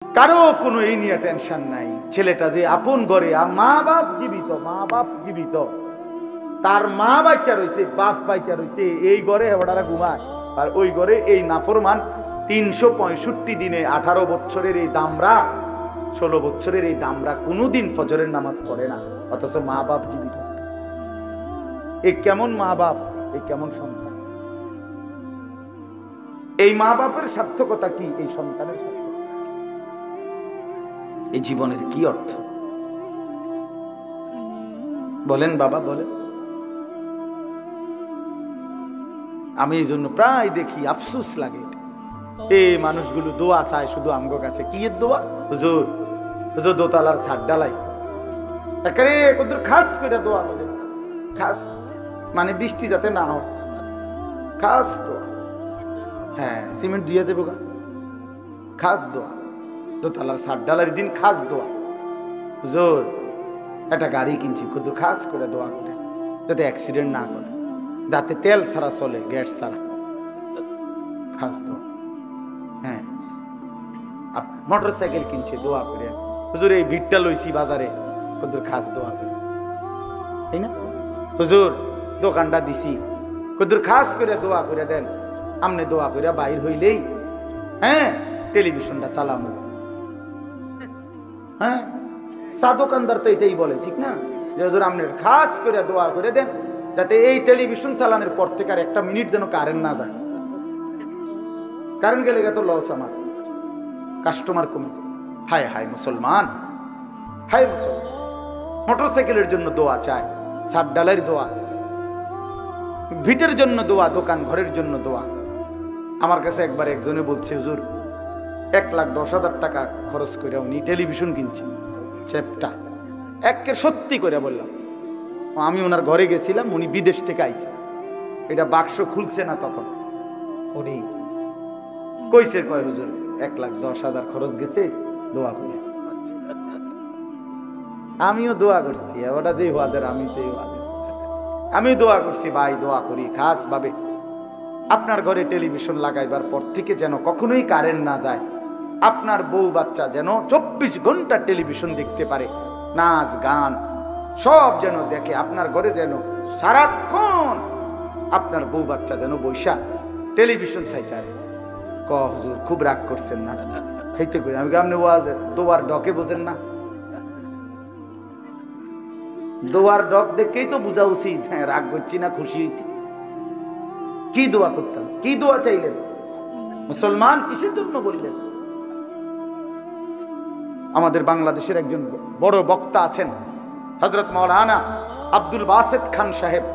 কারো কোনো এই নিয়ে টেনশন নাই। ছেলেটা যে আপন ঘরে, মা বাপ জীবিত, তার মা বাচ্চা রয়েছে, বাপ বাচ্চা রয়েছে, এই ঘরে ওরা ঘুমায়, আর ওই ঘরে এই নাফরমান 365 দিনে 18 বছরের এই দামরা, 16 বছরের এই দামরা কোনোদিন ফজরের নামাজ পড়ে না, অথচ মা বাপ জীবিত। এ কেমন মা বাপ, এ কেমন সন্তান? এই মা বাপের সার্থকতা কি? এই সন্তানের সার্থকতা, এই জীবনের কি অর্থ বলেন বাবা, বলেন। আমি এই জন্য প্রায় দেখি, আফসোস লাগে, এই মানুষগুলো দোয়া চায় শুধু আমগো কাছে। কি এর দোয়া? হুজুর, হুজুর দোতলার ছাদ ডালাই একেবারে কত খাস করে দোয়া বলে, খাস মানে বৃষ্টি যাতে না হয়, খাস দোয়া। হ্যাঁ, সিমেন্ট দিয়ে দেবো গা, খাস দোয়া। দোতলার ছাদ ডালার দিন খাস দোয়া। হুজুর একটা গাড়ি কিনছি, কত খাস করে দোয়া করে যাতে অ্যাক্সিডেন্ট না করে, যাতে তেল ছাড়া চলে, গ্যাস ছাড়া, খাস দোয়া। হ্যাঁ, মোটর সাইকেল কিনছে, দোয়া করে। হুজুর এই ভিড়টা লইছি বাজারে, কত খাস দোয়া করে, তাই না? হুজুর দোকানটা দিছি, কত খাস করে দোয়া করে দেন। আমনে দোয়া করে বাইর হইলেই হ্যাঁ টেলিভিশনটা চালামো। হ্যাঁ, চা দোকানদার তো এটাই বলে, ঠিক না? যে হুজুর আপনি খাস করে দোয়া করে দেন যাতে এই টেলিভিশন চালানোর পর থেকে আর একটা মিনিট যেন কারেন্ট না যায়। কারেন্ট গেলে তো লস, আমার কাস্টমার কমে যায়। হায় হায় মুসলমান, হায় মুসলমান, মোটরসাইকেলের জন্য দোয়া চায়, সাত ডালের দোয়া, ভিটের জন্য দোয়া, দোকান ঘরের জন্য দোয়া। আমার কাছে একবার একজনে বলছে, হুজুর 1,10,000 টাকা খরচ করে উনি টেলিভিশন কিনছেন, চ্যাপটা একের সত্যি করে বললাম। আমি ওনার ঘরে গেছিলাম, উনি বিদেশ থেকে আইছে, এটা বাক্স খুলছে না তখন, উনি কইছে, কয় হুজুর 1,10,000 খরচ গেছে, দোয়া করে। আমিও দোয়া করছি, ওটা যে ওয়াদের, আমি যে ওয়াদের, আমি দোয়া করছি, ভাই দোয়া করি খাস ভাবে আপনার ঘরে টেলিভিশন লাগাইবার পর থেকে যেন কখনোই কারেন্ট না যায়, আপনার বউ বাচ্চা যেন 24 ঘন্টা টেলিভিশন দেখতে পারে, নাচ গান সব যেন দেখে, আপনার ঘরে যেন সারাক্ষণ আপনার বউ বাচ্চা যেন বৈশা টেলিভিশন চাইতে পারে। হুজুর খুব রাগ করছেন না? হইতে কই আমি আপনি দোয়ার ডকে বোঝেন না? দোয়ার ডক দেখেই তো বোঝা উচিত হ্যাঁ রাগ করছি না খুশি হয়েছি। কি দোয়া করতাম, কি দোয়া চাইলেন মুসলমান, কিসের জন্য বললেন? আমাদের বাংলাদেশের একজন বড় বক্তা আছেন, হযরত মাওলানা আব্দুল বাসেত খান সাহেব।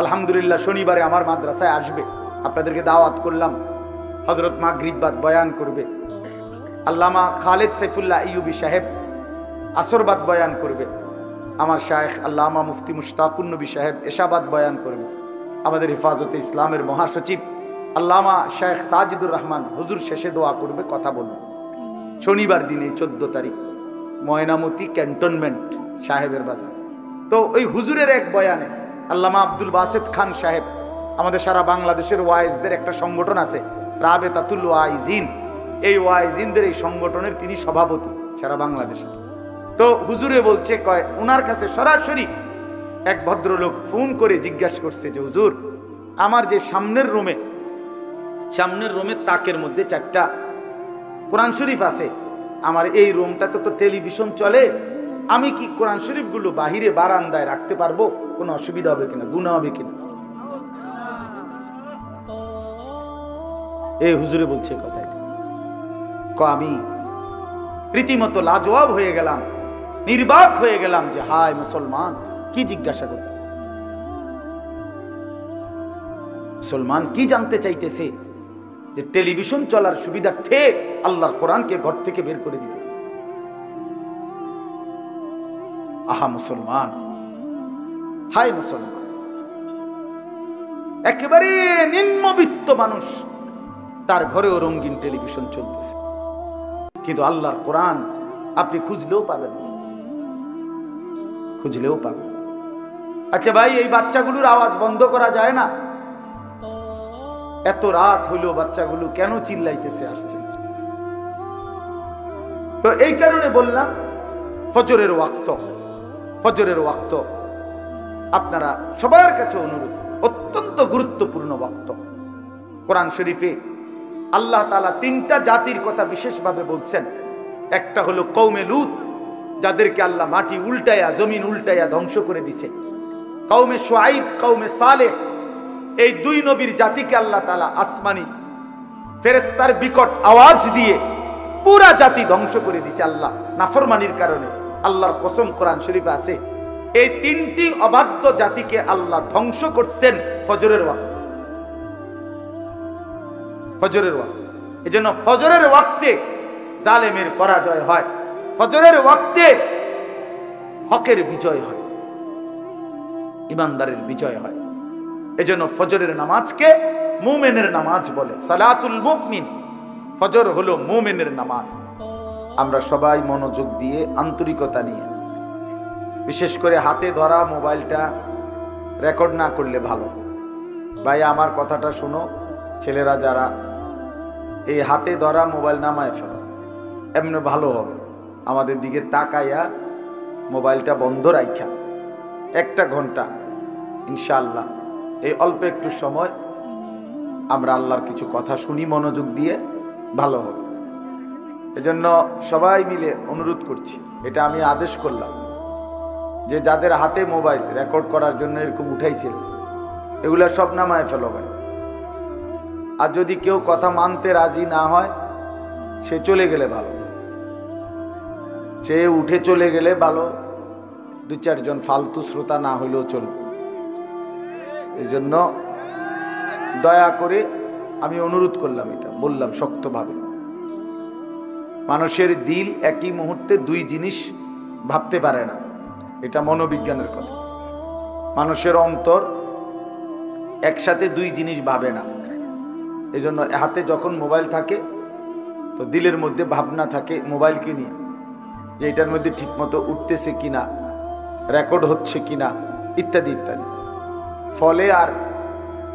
আলহামদুলিল্লাহ শনিবারে আমার মাদ্রাসায় আসবে, আপনাদেরকে দাওয়াত করলাম। হযরত মাগরিব বাদ বয়ান করবে। আল্লামা খালেদ সাইফুল্লাহ আইয়ুবী সাহেব আসরবাদ বয়ান করবে। আমার শায়েখ আল্লামা মুফতি মুশতাকুন নবী সাহেব এশাবাদ বয়ান করবে। আমাদের হেফাজতে ইসলামের মহাসচিব আল্লামা শায়েখ সাজিদুর রহমান হুজুর শেষে দোয়া করবে, কথা বলবে। শনিবার দিনে 14 তারিখ ময়নামতি ক্যান্টনমেন্ট সাহেবের বাজার। তো ওই হুজুরের এক বয়ানে আল্লামা আব্দুল বাসেত খান সাহেব, আমাদের সারা বাংলাদেশের ওয়াইজদের একটা সংগঠন আছে রাবেতাতুল ওয়াইজিন, এই ওয়াইজিনদের এই সংগঠনের তিনি সভাপতি সারা বাংলাদেশে। তো হুজুরে বলছে, কয় ওনার কাছে সরাসরি এক ভদ্রলোক ফোন করে জিজ্ঞাসা করছে যে হুজুর আমার যে সামনের রুমে তাকের মধ্যে 4টা কোরআন শরীফ আছে, আমার এই রুমটাতে তো টেলিভিশন চলে, আমি কি কোরআন শরীফগুলো বাহিরে বারান্দায় রাখতে পারবো? কোনো অসুবিধা হবে কিনা, গুনাহ হবে কিনা? এই হুজুরে বলছে কথাটা। আমি রীতিমতো লাজবাব হয়ে গেলাম, নির্বাক হয়ে গেলাম যে হায় মুসলমান কি জিজ্ঞাসা করতে, মুসলমান কি জানতে চাইতেছে যে টেলিভিশন চলার সুবিধার্থে আল্লাহর কোরআনকে ঘর থেকে বের করে দিতে। আহা মুসলমান, হায় মুসলমান, একেবারে নিম্নবিত্ত মানুষ, তার ঘরেও রঙিন টেলিভিশন চলতেছে, কিন্তু আল্লাহর কোরআন আপনি খুঁজলেও পাবেন, খুঁজলেও পাবেন। আচ্ছা ভাই, এই বাচ্চাগুলোর আওয়াজ বন্ধ করা যায় না? এত রাত হইলো বাচ্চাগুলো কেন চিল্লাইতেছে? আসছে তো এই কারণে বললাম ফজরের ওয়াক্ত, ফজরের ওয়াক্ত আপনারা সবার কাছে অনুরোধ, অত্যন্ত গুরুত্বপূর্ণ ওয়াক্ত। কোরআন শরীফে আল্লাহ তাআলা তিনটা জাতির কথা বিশেষভাবে বলছেন। একটা হলো কওমে লূত, যাদেরকে আল্লাহ মাটি উল্টায়া, জমিন উল্টায়া ধ্বংস করে দিছে। কওমে শুআইব, কওমে সালেহ, এই দুই নবীর জাতিকে আল্লাহ তাআলা আসমানি ফেরেশতার বিকট আওয়াজ দিয়ে পুরা জাতি ধ্বংস করে দিছে আল্লাহ নাফরমানির কারণে। আল্লাহর কসম কোরআন শরীফে আছে, এই তিনটি অবাধ্য জাতিকে আল্লাহ ধ্বংস করছেন ফজরের ওয়াক্তে। ফজরের ওয়াক্তে, এজন্য ফজরের ওয়াক্তে জালেমের পরাজয় হয়, ফজরের ওয়াক্তে হকের বিজয় হয়, ইমানদারের বিজয় হয়। এজন্য ফজরের নামাজকে মুমিনের নামাজ বলে, সালাতুল মুমিন। ফজর হলো মুমিনের নামাজ। আমরা সবাই মনোযোগ দিয়ে, আন্তরিকতা নিয়ে, বিশেষ করে হাতে ধরা মোবাইলটা রেকর্ড না করলে ভালো। ভাই আমার কথাটা শুনো, ছেলেরা যারা এই হাতে ধরা মোবাইল নামায় ফেলো, এমনি ভালো হবে। আমাদের দিকে তাকাইয়া মোবাইলটা বন্ধ রাখা 1 ঘন্টা ইনশাআল্লাহ, এই অল্প একটু সময় আমরা আল্লাহর কিছু কথা শুনি মনোযোগ দিয়ে, ভালো হবে। এজন্য সবাই মিলে অনুরোধ করছি, এটা আমি আদেশ করলাম যে যাদের হাতে মোবাইল রেকর্ড করার জন্য এরকম উঠাইছিল, এগুলা সব নামায় ফেলো ভাই। আর যদি কেউ কথা মানতে রাজি না হয়, সে চলে গেলে ভালো, সে উঠে চলে গেলে ভালো, 2-4 জন ফালতু শ্রোতা না হইলেও চলবে। এই জন্য দয়া করে আমি অনুরোধ করলাম, এটা বললাম শক্তভাবে। মানুষের দিল একই মুহূর্তে 2 জিনিস ভাবতে পারে না, এটা মনোবিজ্ঞানের কথা। মানুষের অন্তর একসাথে 2 জিনিস ভাবে না। এই জন্য হাতে যখন মোবাইল থাকে তো দিলের মধ্যে ভাবনা থাকে মোবাইলকে নিয়ে, যে এটার মধ্যে ঠিকমতো উঠতেছে কিনা, রেকর্ড হচ্ছে কিনা, ইত্যাদি ইত্যাদি। ফলে আর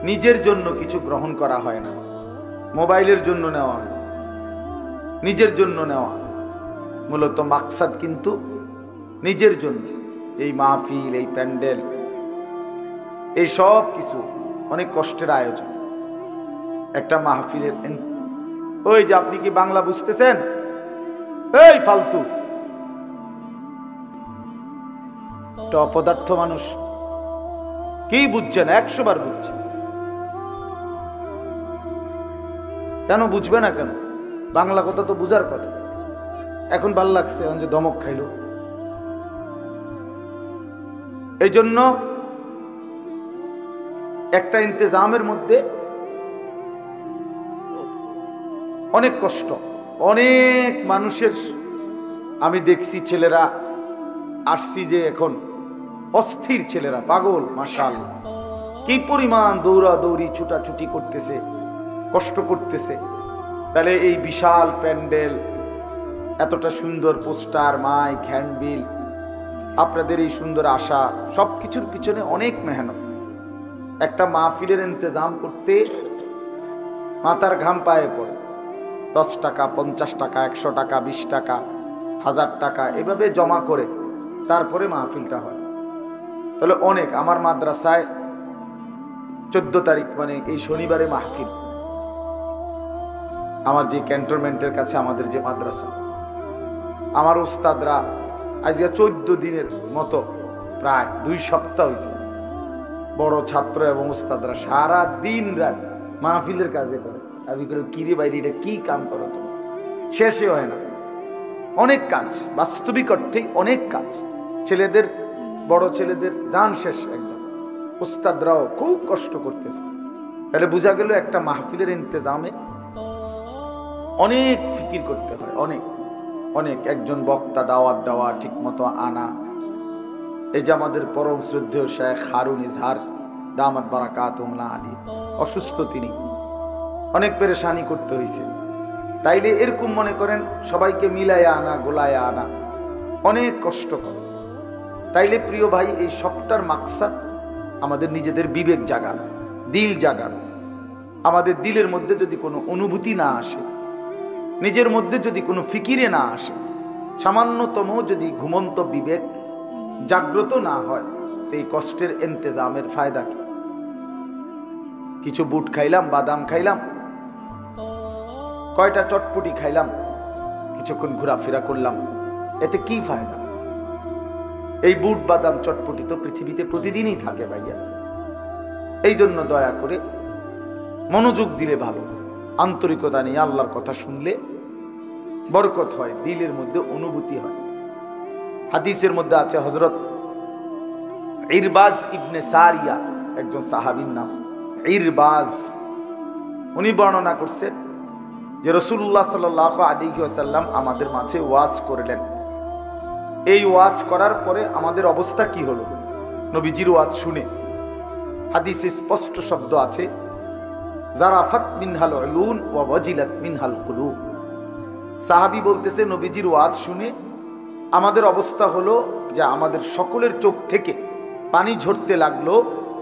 নিজের জন্য কিছু গ্রহণ করা হয় না, মোবাইলের জন্য নেওয়া হয়, নিজের জন্য নেওয়া মূলত মাকসাদ কিন্তু নিজের জন্য। এই মাহফিল, এই প্যান্ডেল, এই সব কিছু অনেক কষ্টের আয়োজন। একটা মাহফিলের, ওই যে আপনি কি বাংলা বুঝতেছেন? এই ফালতু অপদার্থ মানুষ, কি বুঝছেন? 100 বার বুঝছে, কেন বুঝবে না? কেন? বাংলা কথা তো বুঝার কথা। এখন ভাল লাগছে যে ধমক খাইল। এই জন্য একটা ইন্তেজামের মধ্যে অনেক কষ্ট, অনেক মানুষের আমি দেখছি। ছেলেরা আসছি যে এখন অস্থির, ছেলেরা পাগল, মাশাআল্লাহ, কি পরিমাণ দৌড়াদৌড়ি ছুটাছুটি করতেছে, কষ্ট করতেছে। তাহলে এই বিশাল প্যান্ডেল, এতটা সুন্দর পোস্টার, মাইক, হ্যান্ডবিল, আপনাদের এই সুন্দর আশা, সব কিছুর পিছনে অনেক মেহনত। একটা মাহফিলের ইন্তজাম করতে মাথার ঘাম পায়ে পড়ে। 10 টাকা, 50 টাকা, 100 টাকা, 20 টাকা, 1000 টাকা এভাবে জমা করে তারপরে মাহফিলটা হয়। তাহলে অনেক। আমার মাদ্রাসায় 14 তারিখ মানে এই শনিবারে মাহফিল। আমার যে ক্যান্টনমেন্টের কাছে আমাদের যে মাদ্রাসা, আমার উস্তাদরা আজকে 14 দিনের মতো, প্রায় 2 সপ্তাহ হয়েছে, বড় ছাত্র এবং উস্তাদরা সারা দিন রাত মাহফিলের কাজে করে। আমি করে কিরে বাইরে, এটা কি কাম করো তুমি? শেষে হয় না, অনেক কাজ, বাস্তবিক অর্থেই অনেক কাজ। ছেলেদের, বড় ছেলেদের জান শেষ একদম। উস্তাদরাও খুব কষ্ট করতেছে। তাহলে বোঝা গেল একটা মাহফিলের ইন্তজামে অনেক ফিকির করতে হয়, অনেক অনেক। একজন বক্তা দাওয়াত দেওয়া, ঠিক মতো আনা। এই যে আমাদের পরম শ্রদ্ধেয় শেখ হারুন ইজহার দামাত বারাকাতুহুল্লাহ আলী, অসুস্থ, তিনি অনেক পেরেশানি করতে হয়েছে। তাইলে এরকম মনে করেন সবাইকে মিলাইয়া আনা, গোলায়া আনা অনেক কষ্ট করে। তাইলে প্রিয় ভাই, এই সবটার মাকসাদ আমাদের নিজেদের বিবেক জাগানো, দিল জাগানো। আমাদের দিলের মধ্যে যদি কোনো অনুভূতি না আসে, নিজের মধ্যে যদি কোনো ফিকিরে না আসে, সামান্যতম যদি ঘুমন্ত বিবেক জাগ্রত না হয় তো এই কষ্টের ইন্তেজামের ফায়দা কি? কিছু বুট খাইলাম, বাদাম খাইলাম, কয়টা চটপটি খাইলাম, কিছুক্ষণ ঘোরাফেরা করলাম, এতে কি ফায়দা? এই বুট বাদাম চটপটি তো পৃথিবীতে প্রতিদিনই থাকে ভাইয়া। এই জন্য দয়া করে মনোযোগ দিলে ভালো, আন্তরিকতা নিয়ে আল্লাহর কথা শুনলে বরকত হয়, দিলের মধ্যে অনুভূতি হয়। হাদিসের মধ্যে আছে হযরত ইরবাজ ইবনে সারিয়া, একজন সাহাবীর নাম ইরবাজ, উনি বর্ণনা করছেন যে রাসূলুল্লাহ সাল্লাল্লাহু আলাইহি ওয়াসাল্লাম আমাদের মাঝে ওয়াজ করলেন। এই ওয়াজ করার পরে আমাদের অবস্থা কি হলো? নবীজির ওয়াজ শুনে হাদিসে স্পষ্ট শব্দ আছে, জারাফাত মিনহাল উয়ুন ওয়া ওয়াজিলাত মিনহাল কুলুব। সাহাবী বলতেছে নবীজির ওয়াজ শুনে আমাদের অবস্থা হলো যে আমাদের সকলের চোখ থেকে পানি ঝরতে লাগলো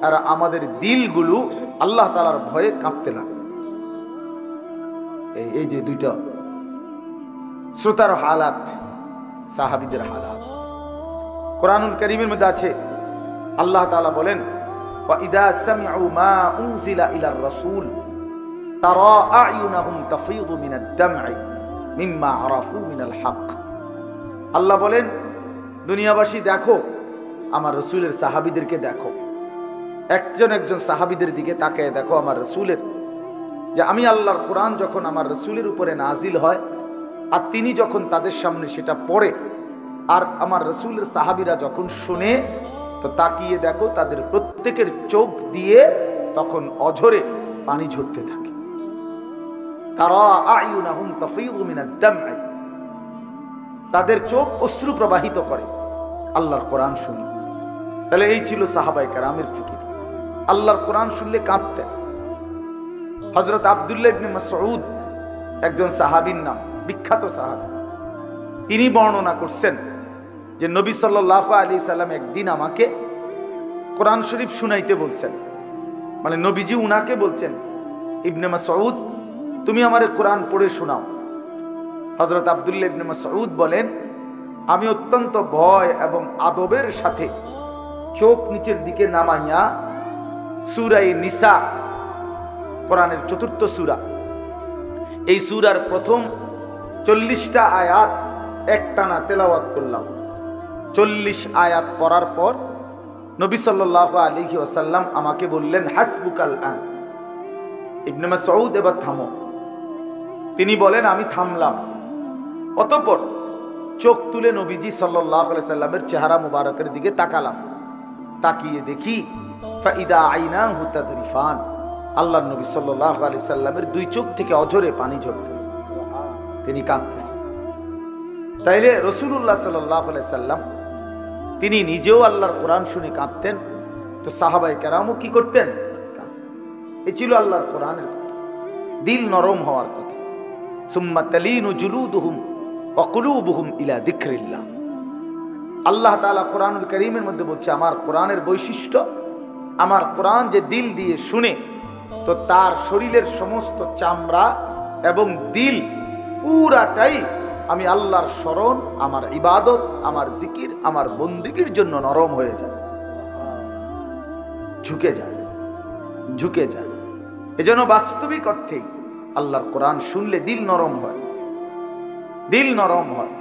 আর আমাদের দিলগুলো আল্লাহ তাআলার ভয়ে কাঁপতে লাগলো। এই যে দুইটা শ্রোতার হালাত, সাহাবীদের হালাত। কোরআনুল কারীমের মধ্যে আছে আল্লাহ তাআলা বলেন, ওয়া ইদা সামিউ মা উনজিলা ইলার রাসূল তারা আ'য়ুনাহুম তাফীদু মিনাদ দাম'i মিম্মা আরাফু মিনাল হক। আল্লাহ বলেন, দুনিয়াবাসী দেখো, আমার রাসূলের সাহাবীদেরকে দেখো, একজন একজন সাহাবীদের দিকে তাকায় দেখো আমার রাসূলের, যে আমি আল্লাহর কোরআন যখন আমার রাসূলের উপরে নাজিল হয় আর তিনি যখন তাদের সামনে সেটা পড়ে আর আমার রাসূলের সাহাবীরা যখন শুনে, তো তাকিয়ে দেখো তাদের প্রত্যেকের চোখ দিয়ে তখন অঝরে পানি ঝরতে থাকে। তারা আ'য়ুনাহুম তাফীদু মিনাদ দাম'i, তাদের চোখ অশ্রু প্রবাহিত করে আল্লাহর কোরআন শুনে। তাহলে এই ছিল সাহাবায়ে কেরামের ফিকির, আল্লাহর কোরআন শুনলে কাঁপতেন। হযরত আব্দুল্লাহ ইবনে মাসউদ, একজন সাহাবীর নাম, বিখ্যাত সাহাবী, তিনি বর্ণনা করছেন যে নবী সাল্লাল্লাহু আলাইহি সাল্লাম একদিন আমাকে কোরআন শরীফ শুনাইতে বলছেন। মানে নবীজি উনাকে বলছেন, ইবনে মাসউদ তুমি আমারে কোরআন পড়ে শোনাও। হযরত আব্দুল্লাহ ইবনে মাসউদ বলেন, আমি অত্যন্ত ভয় এবং আদবের সাথে চোখ নিচের দিকে নামাইয়া সূরা নিসা, কোরআনের ৪র্থ সূরা, এই সূরার প্রথম ৪০টা আয়াত একটানা তেলাওয়াত করলাম। ৪০ আয়াত পড়ার পর নবী সাল্লাল্লাহু আলাইহি ওয়াসাল্লাম আমাকে বললেন, হাসবুকাল আন, ইবনে মাসউদ এবার থামো। তিনি বলেন, আমি থামলাম। অতঃপর চোখ তুলে নবীজি সাল্লাল্লাহু আলাইহি সাল্লামের চেহারা মুবারকের দিকে তাকালাম। তাকিয়ে দেখি ফাইদা আইনাহু তাদরিফান, আল্লাহর নবী সাল্লাল্লাহু আলাইহি সাল্লামের দুই চোখ থেকে অঝরে পানি ঝরতেছে, তিনি কাঁদতেছেন। তাইলে রাসূলুল্লাহ সাল্লাল্লাহু আলাইহি সাল্লাম তিনি নিজেও আল্লাহর কোরআন শুনে কাঁদতেন, তো সাহাবায়ে কেরামও কি করতেন? এই ছিল আল্লাহর কোরআনের কথা, দিল নরম হওয়ার কথা। সুম্মা তালিনু জুলুদুহুম ওয়া কুলুবুহুম ইলা যিকরিল্লাহ। আল্লাহ তাআলা কোরআনুল কারীমের মধ্যে বলছে, আমার কোরআনের বৈশিষ্ট্য, আমার কোরআন যে দিল দিয়ে শুনে তো তার শরীরের সমস্ত চামড়া এবং দিল পুরাটাই আমি আল্লাহর স্মরণ, আমার ইবাদত, আমার জিকির, আমার বন্দেগীর জন্য নরম হয়ে যায়, ঝুঁকে যায়, ঝুঁকে যায়। এজন্য বাস্তবিক অর্থে আল্লাহর কোরআন শুনলে দিল নরম হয়, দিল নরম হয়।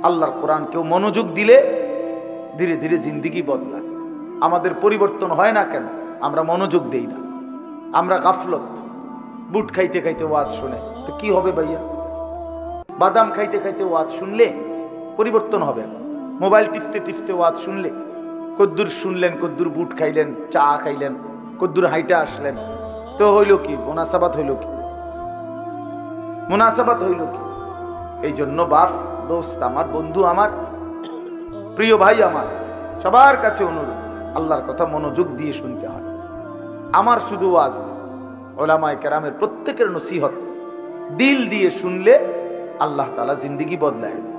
আল্লাহর কোরআন কেউ মনোযোগ দিলে ধীরে ধীরে জিন্দেগি বদলায়। আমাদের পরিবর্তন হয় না কেন? আমরা মনোযোগ দেই না, আমরা গাফলত। বুট খাইতে খাইতে ওয়াজ শুনে তো কি হবে ভাইয়া? বাদাম খাইতে খাইতে ওয়াজ শুনলে পরিবর্তন হবে না। মোবাইল টিপতে টিপতে ওয়াজ শুনলে কদ্দুর শুনলেন, কদ্দুর বুট খাইলেন, চা খাইলেন, কদ্দুর হাইটা আসলেন, তো হইল কি? মুনাসাবাত হইল কি? মুনাসাবাত হইল কি? এই জন্য বাপ, দোস্ত আমার, বন্ধু আমার, প্রিয় ভাই আমার, সবার কাছে অনুরোধ, আল্লাহর কথা মনোযোগ দিয়ে শুনতে হয়। আমার শুধু ওয়াজ না, উলামায়ে কেরামের প্রত্যেকের নসিহত দিল দিয়ে শুনলে আল্লাহ তাআলা জিন্দেগি বদলায় দেয়,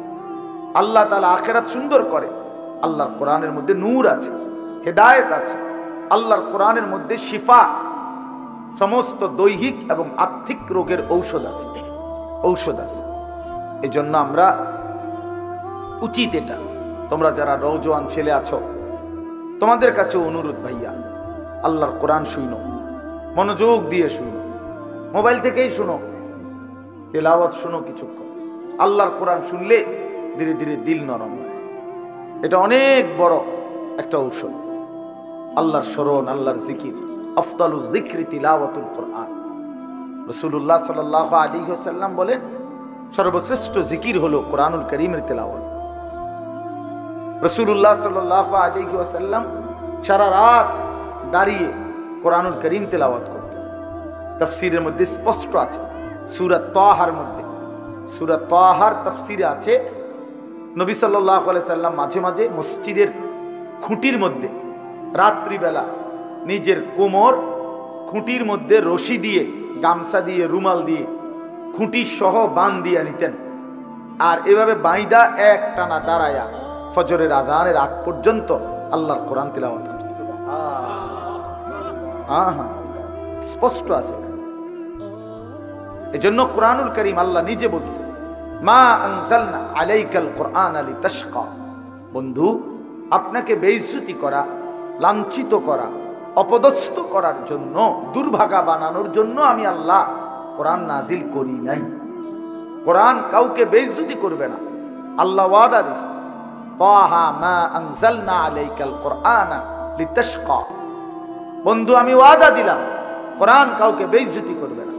আল্লাহ তাআলা আখিরাত সুন্দর করে। আল্লাহর কোরআনের মধ্যে নূর আছে, হেদায়েত আছে, আল্লাহর কোরআনের মধ্যে শিফা, সমস্ত দৈহিক এবং আত্মিক রোগের ঔষধ আছে, ঔষধ আছে। এই জন্য আমরা উচিত এটা। তোমরা যারা নওজোয়ান ছেলে আছো, তোমাদের কাছে অনুরোধ ভাইয়া, আল্লাহর কোরআন শুনো, মনোযোগ দিয়ে শুনো, মোবাইল থেকেই শুনো, তেলাওয়াত শুনো কিছুক্ষণ। আল্লাহর কোরআন শুনলে ধীরে ধীরে দিল নরম হয়। এটা অনেক বড় একটা ঔষধ। আল্লাহর স্মরণ, আল্লাহর জিকির, আফদালুজ যিকরি তিলাওয়াতুল কোরআন। রাসূলুল্লাহ সাল্লাল্লাহু আলাইহি ওয়াসাল্লাম বলেন, সর্বশ্রেষ্ঠ জিকির হলো কোরআনুল কারীমের তেলাওয়াত। রাসূলুল্লাহ সাল্লাল্লাহু আলাইহি ওয়াসাল্লাম সারা রাত দাঁড়িয়ে কোরআনুল কারীম তেলাওয়াত করতেন। তাফসীরের মধ্যে স্পষ্ট আছে, সূরা তাহার মধ্যে, সূরা তাহার তাফসীরে আছে, নবী সাল্লাল্লাহু আলাইহি সাল্লাম মাঝে মাঝে মসজিদের খুঁটির মধ্যে রাত্রিবেলা নিজের কোমর খুঁটির মধ্যে রশি দিয়ে, গামছা দিয়ে, রুমাল দিয়ে খুঁটি সহ বান দিয়ে নিতেন, আর এভাবে বাইদা এক টানা দাঁড়ায়া ফজরের আজানের আগ পর্যন্ত আল্লাহর কোরআন তিলাওয়াত করতেন। স্পষ্ট আছে। এজন্য কোরআনুল কারীম আল্লাহ নিজে বলছে, মা আনজালনা আলাইকাল কোরআন লিতাশকা। বন্ধু, আপনাকে বেইজ্জতি করা, লাঞ্ছিত করা, অপদস্থ করার জন্য, দুর্ভাগা বানানোর জন্য আমি আল্লাহ কোরআন নাজিল করি নাই। কোরআন কাউকে বেইজ্জতি করবে না। আল্লাহ ওয়াদা দিয়েছে, তাহা মা আনজালনা আলাইকাল কোরআন লিতাশকা। বন্ধু, আমি ওয়াদা দিলাম, কোরআন কাউকে বেইজ্জতি করবে না।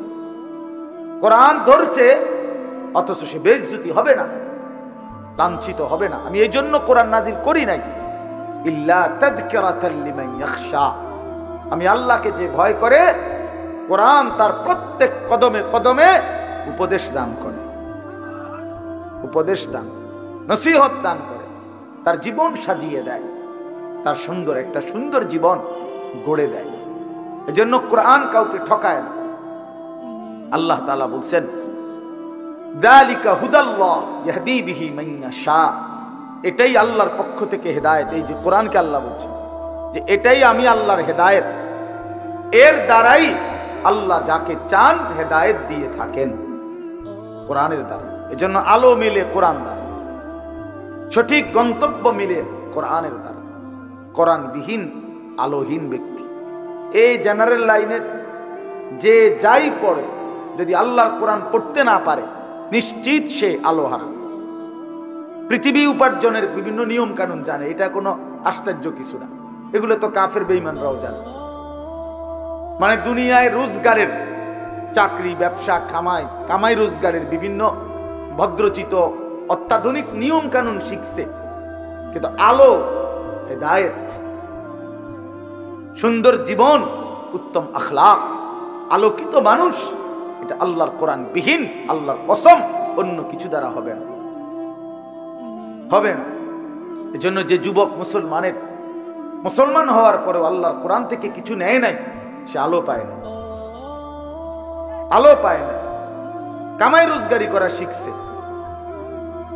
কোরআন ধরছে অথচ সে বেইজ্জতি হবে না, লাঞ্ছিত হবে না। আমি এই জন্য কোরআন নাজিল করি নাই, ইল্লা তাযকিরাতাল লিমান ইয়াখশা। আমি আল্লাহকে যে ভয় করে, কোরআন তার প্রত্যেক কদমে কদমে উপদেশ দান করে, উপদেশ দান, নসিহত দান করে, তার জীবন সাজিয়ে দেয়, তার সুন্দর একটা সুন্দর জীবন গড়ে দেয়। এজন্য কোরআন কাউকে ঠকায় না। আল্লাহ তাআলা বলছেন, যালিকা হুদাল্লাহ ইয়াহদি বিহি মান ইয়াশা। এটাই আল্লাহর পক্ষ থেকে হেদায়েত। এই যে কোরআনকে আল্লাহ বলছেন যে এটাই আমি আল্লাহর হেদায়েত, এর দ্বারাই আল্লাহ যাকে চান হেদায়েত দিয়ে থাকেন, কোরআনের দ্বারা। এজন্য আলো মিলে কোরআন দ্বারা, সঠিক গন্তব্য মিলে কোরআনের দ্বারা। কোরআনবিহীন আলোহীন ব্যক্তি, এই জেনারেল লাইনের যে যাই পড়ে, যদি আল্লাহর কোরআন পড়তে না পারে, নিশ্চিত সে আলো হারা। পৃথিবী উপার্জনের বিভিন্ন নিয়ম কানুন জানে, এটা কোনো আশ্চর্য কিছু না, এগুলো তো কাফের বেঈমানরাও জানে। মানে দুনিয়ায় রোজগারের, চাকরি, ব্যবসা, কামাই রোজগারের বিভিন্ন ভদ্রচিত অত্যাধুনিক নিয়ম কানুন শিখছে, কিন্তু আলো, হেদায়েত, সুন্দর জীবন, উত্তম আখলাক, আলোকিত মানুষ, এটা আল্লাহর কোরআন বিহীন, আল্লাহর কসম, অন্য কিছু দ্বারা হবে না, হবে না। এজন্য যে যুবক মুসলমান হওয়ার পরেও আল্লাহর কোরআন থেকে কিছু নেয় নাই, সে আলো পায় না, আলো পায় না। কামাই রোজগারি করা শিখছে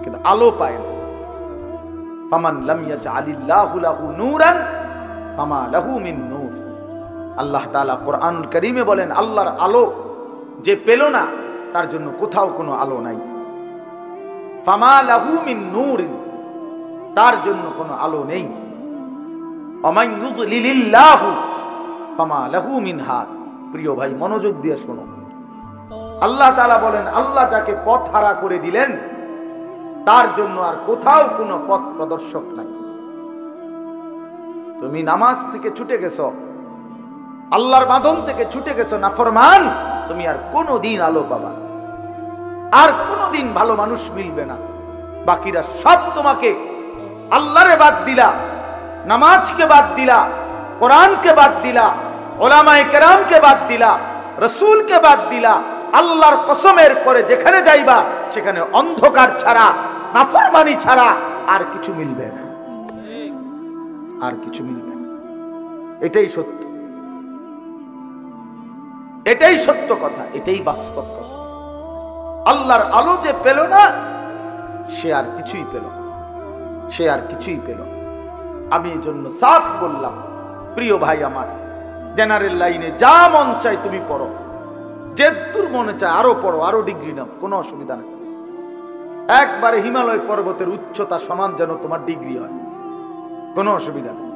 কিন্তু আলো পায় না। ফামান লাম ইয়াজআলিল্লাহু লাহু নূরান ফামা লাহু মিন নূর। আল্লাহ তাআলা কোরআনুল কারীমে বলেন, আল্লাহর আলো যে পেল না, তার জন্য কোথাও কোনো আলো নাই। ফামা লাহু মিন নূর, তার জন্য কোনো আলো নেই। ওয়ামান ইউদ্লিলিল্লাহু ফামা লাহু মিন হাদ। প্রিয় ভাই, মনোযোগ দিয়ে শোনো। আল্লাহ তাআলা বলেন, আল্লাহ যাকে পথ হারা করে দিলেন, তার জন্য আর কোথাও কোনো পথ প্রদর্শক নাই। তুমি নামাজ থেকে ছুটে গেছো, আল্লাহর বাঁধন থেকে ছুটে গেছো, নাফরমান, তুমি আর কোনোদিন আলো পাবা, আর কোনোদিন ভালো মানুষ মিলবে না। বাকিরা সব তোমাকে আল্লাহরে বাদ দিলা, নামাজকে বাদ দিলা, কোরআনকে বাদ দিলা, উলামায়ে কেরামকে বাদ দিলা, রাসূলকে বাদ দিলা। আল্লাহর কসমের পরে যেখানে যাইবা সেখানে অন্ধকার ছাড়া, নাফরমানি ছাড়া আর কিছু মিলবে না, আর কিছু মিলবে না। এটাই সত্য, এটাই সত্য কথা, এটাই বাস্তব কথা। আল্লাহর আলো যে পেল না, সে আর কিছুই পেল না, সে আর কিছুই পেল না। আমি এই জন্য সাফ বললাম, প্রিয় ভাই আমার, জেনারেল লাইনে যা মন চাই তুমি পড়ো, যে দূর মনে চায় আরো পড়ো, আরো ডিগ্রি নাও, কোনো অসুবিধা নেই। একবারে হিমালয় পর্বতের উচ্চতা সমান যেন তোমার ডিগ্রি হয়, কোনো অসুবিধা নেই।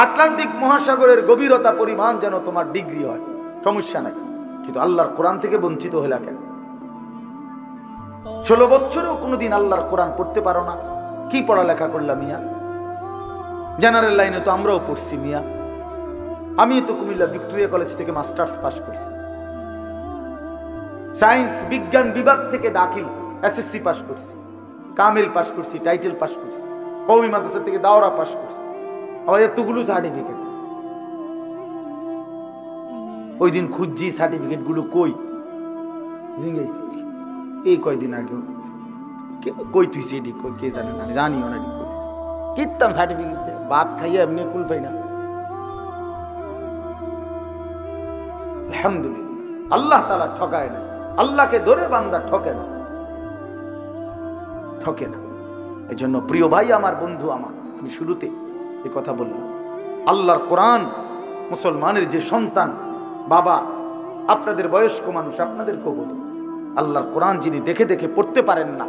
আটলান্টিক মহাসাগরের গভীরতা পরিমাণ যেন তোমার ডিগ্রি হয়, সমস্যা নাই। কিন্তু আল্লাহর কোরআন থেকে বঞ্চিত হইলা কেন? 16 বছরেও কোনোদিন আল্লাহর কোরআন পড়তে পারো না? কি পড়ালেখা করলাম মিয়া? জেনারেল লাইনে তো আমরাও পড়ছি মিয়া। আমি তো কুমিল্লা ভিক্টোরিয়া কলেজ থেকে মাস্টার্স পাস করছি, সায়েন্স বিজ্ঞান বিভাগ থেকে দাখিল এসএসসি পাস করছি, কামিল পাস করছি, টাইটেল পাস করছি, কওমি মাদ্রাসা থেকে দাওরা পাস করছি। আবার এতগুলো সার্টিফিকেট, ওই দিন খুঁজছি সার্টিফিকেট গুলো কই, এই কয়দিন আগে কই তুই সেটি কে জানে না, জানিও না কিতাম সার্টিফিকেট ভাত খাইয়া এমনি কুল পাই না। আলহামদুলিল্লাহ, আল্লাহ তাআলা ঠকায় না, আল্লাহকে ধরে বান্দা ঠকে না, ঠকে না। এই জন্য প্রিয় ভাই আমার, বন্ধু আমার, আমি শুরুতে এই কথা বললাম, আল্লাহর কোরআন মুসলমানের যে সন্তান, বাবা, আপনাদের বয়স্ক মানুষ, আপনাদেরকেও বলি, আল্লাহর কোরআন যিনি দেখে দেখে পড়তে পারেন না,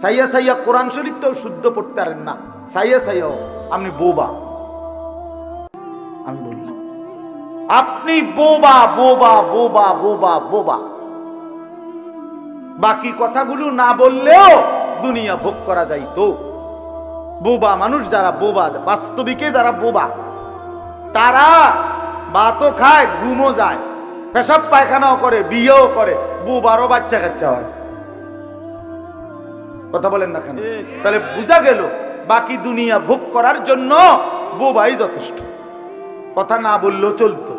সাইয়া সাইয়া কোরআন শরীফটাও শুদ্ধ পড়তে পারেন না, সাইয়া সাইয়াও আপনি বোবা। আমি বললাম আপনি বোবা, বোবা, বোবা, বোবা, বোবা। বাকি কথাগুলো না বললেও দুনিয়া ভোগ করা যাইতো। বোবা মানুষ যারা বোবা, বাস্তবিকে যারা বোবা, তারা ভাতও খায়, ঘুমও যায়, পেশাব পায়খানাও করে, বিয়েও করে, বোবারও বাচ্চা কাচ্চা হয়। কথা বলেন না কেন? তাহলে বুঝা গেল বাকি দুনিয়া ভোগ করার জন্য বোবাই যথেষ্ট। কথা না বললেও চলতো।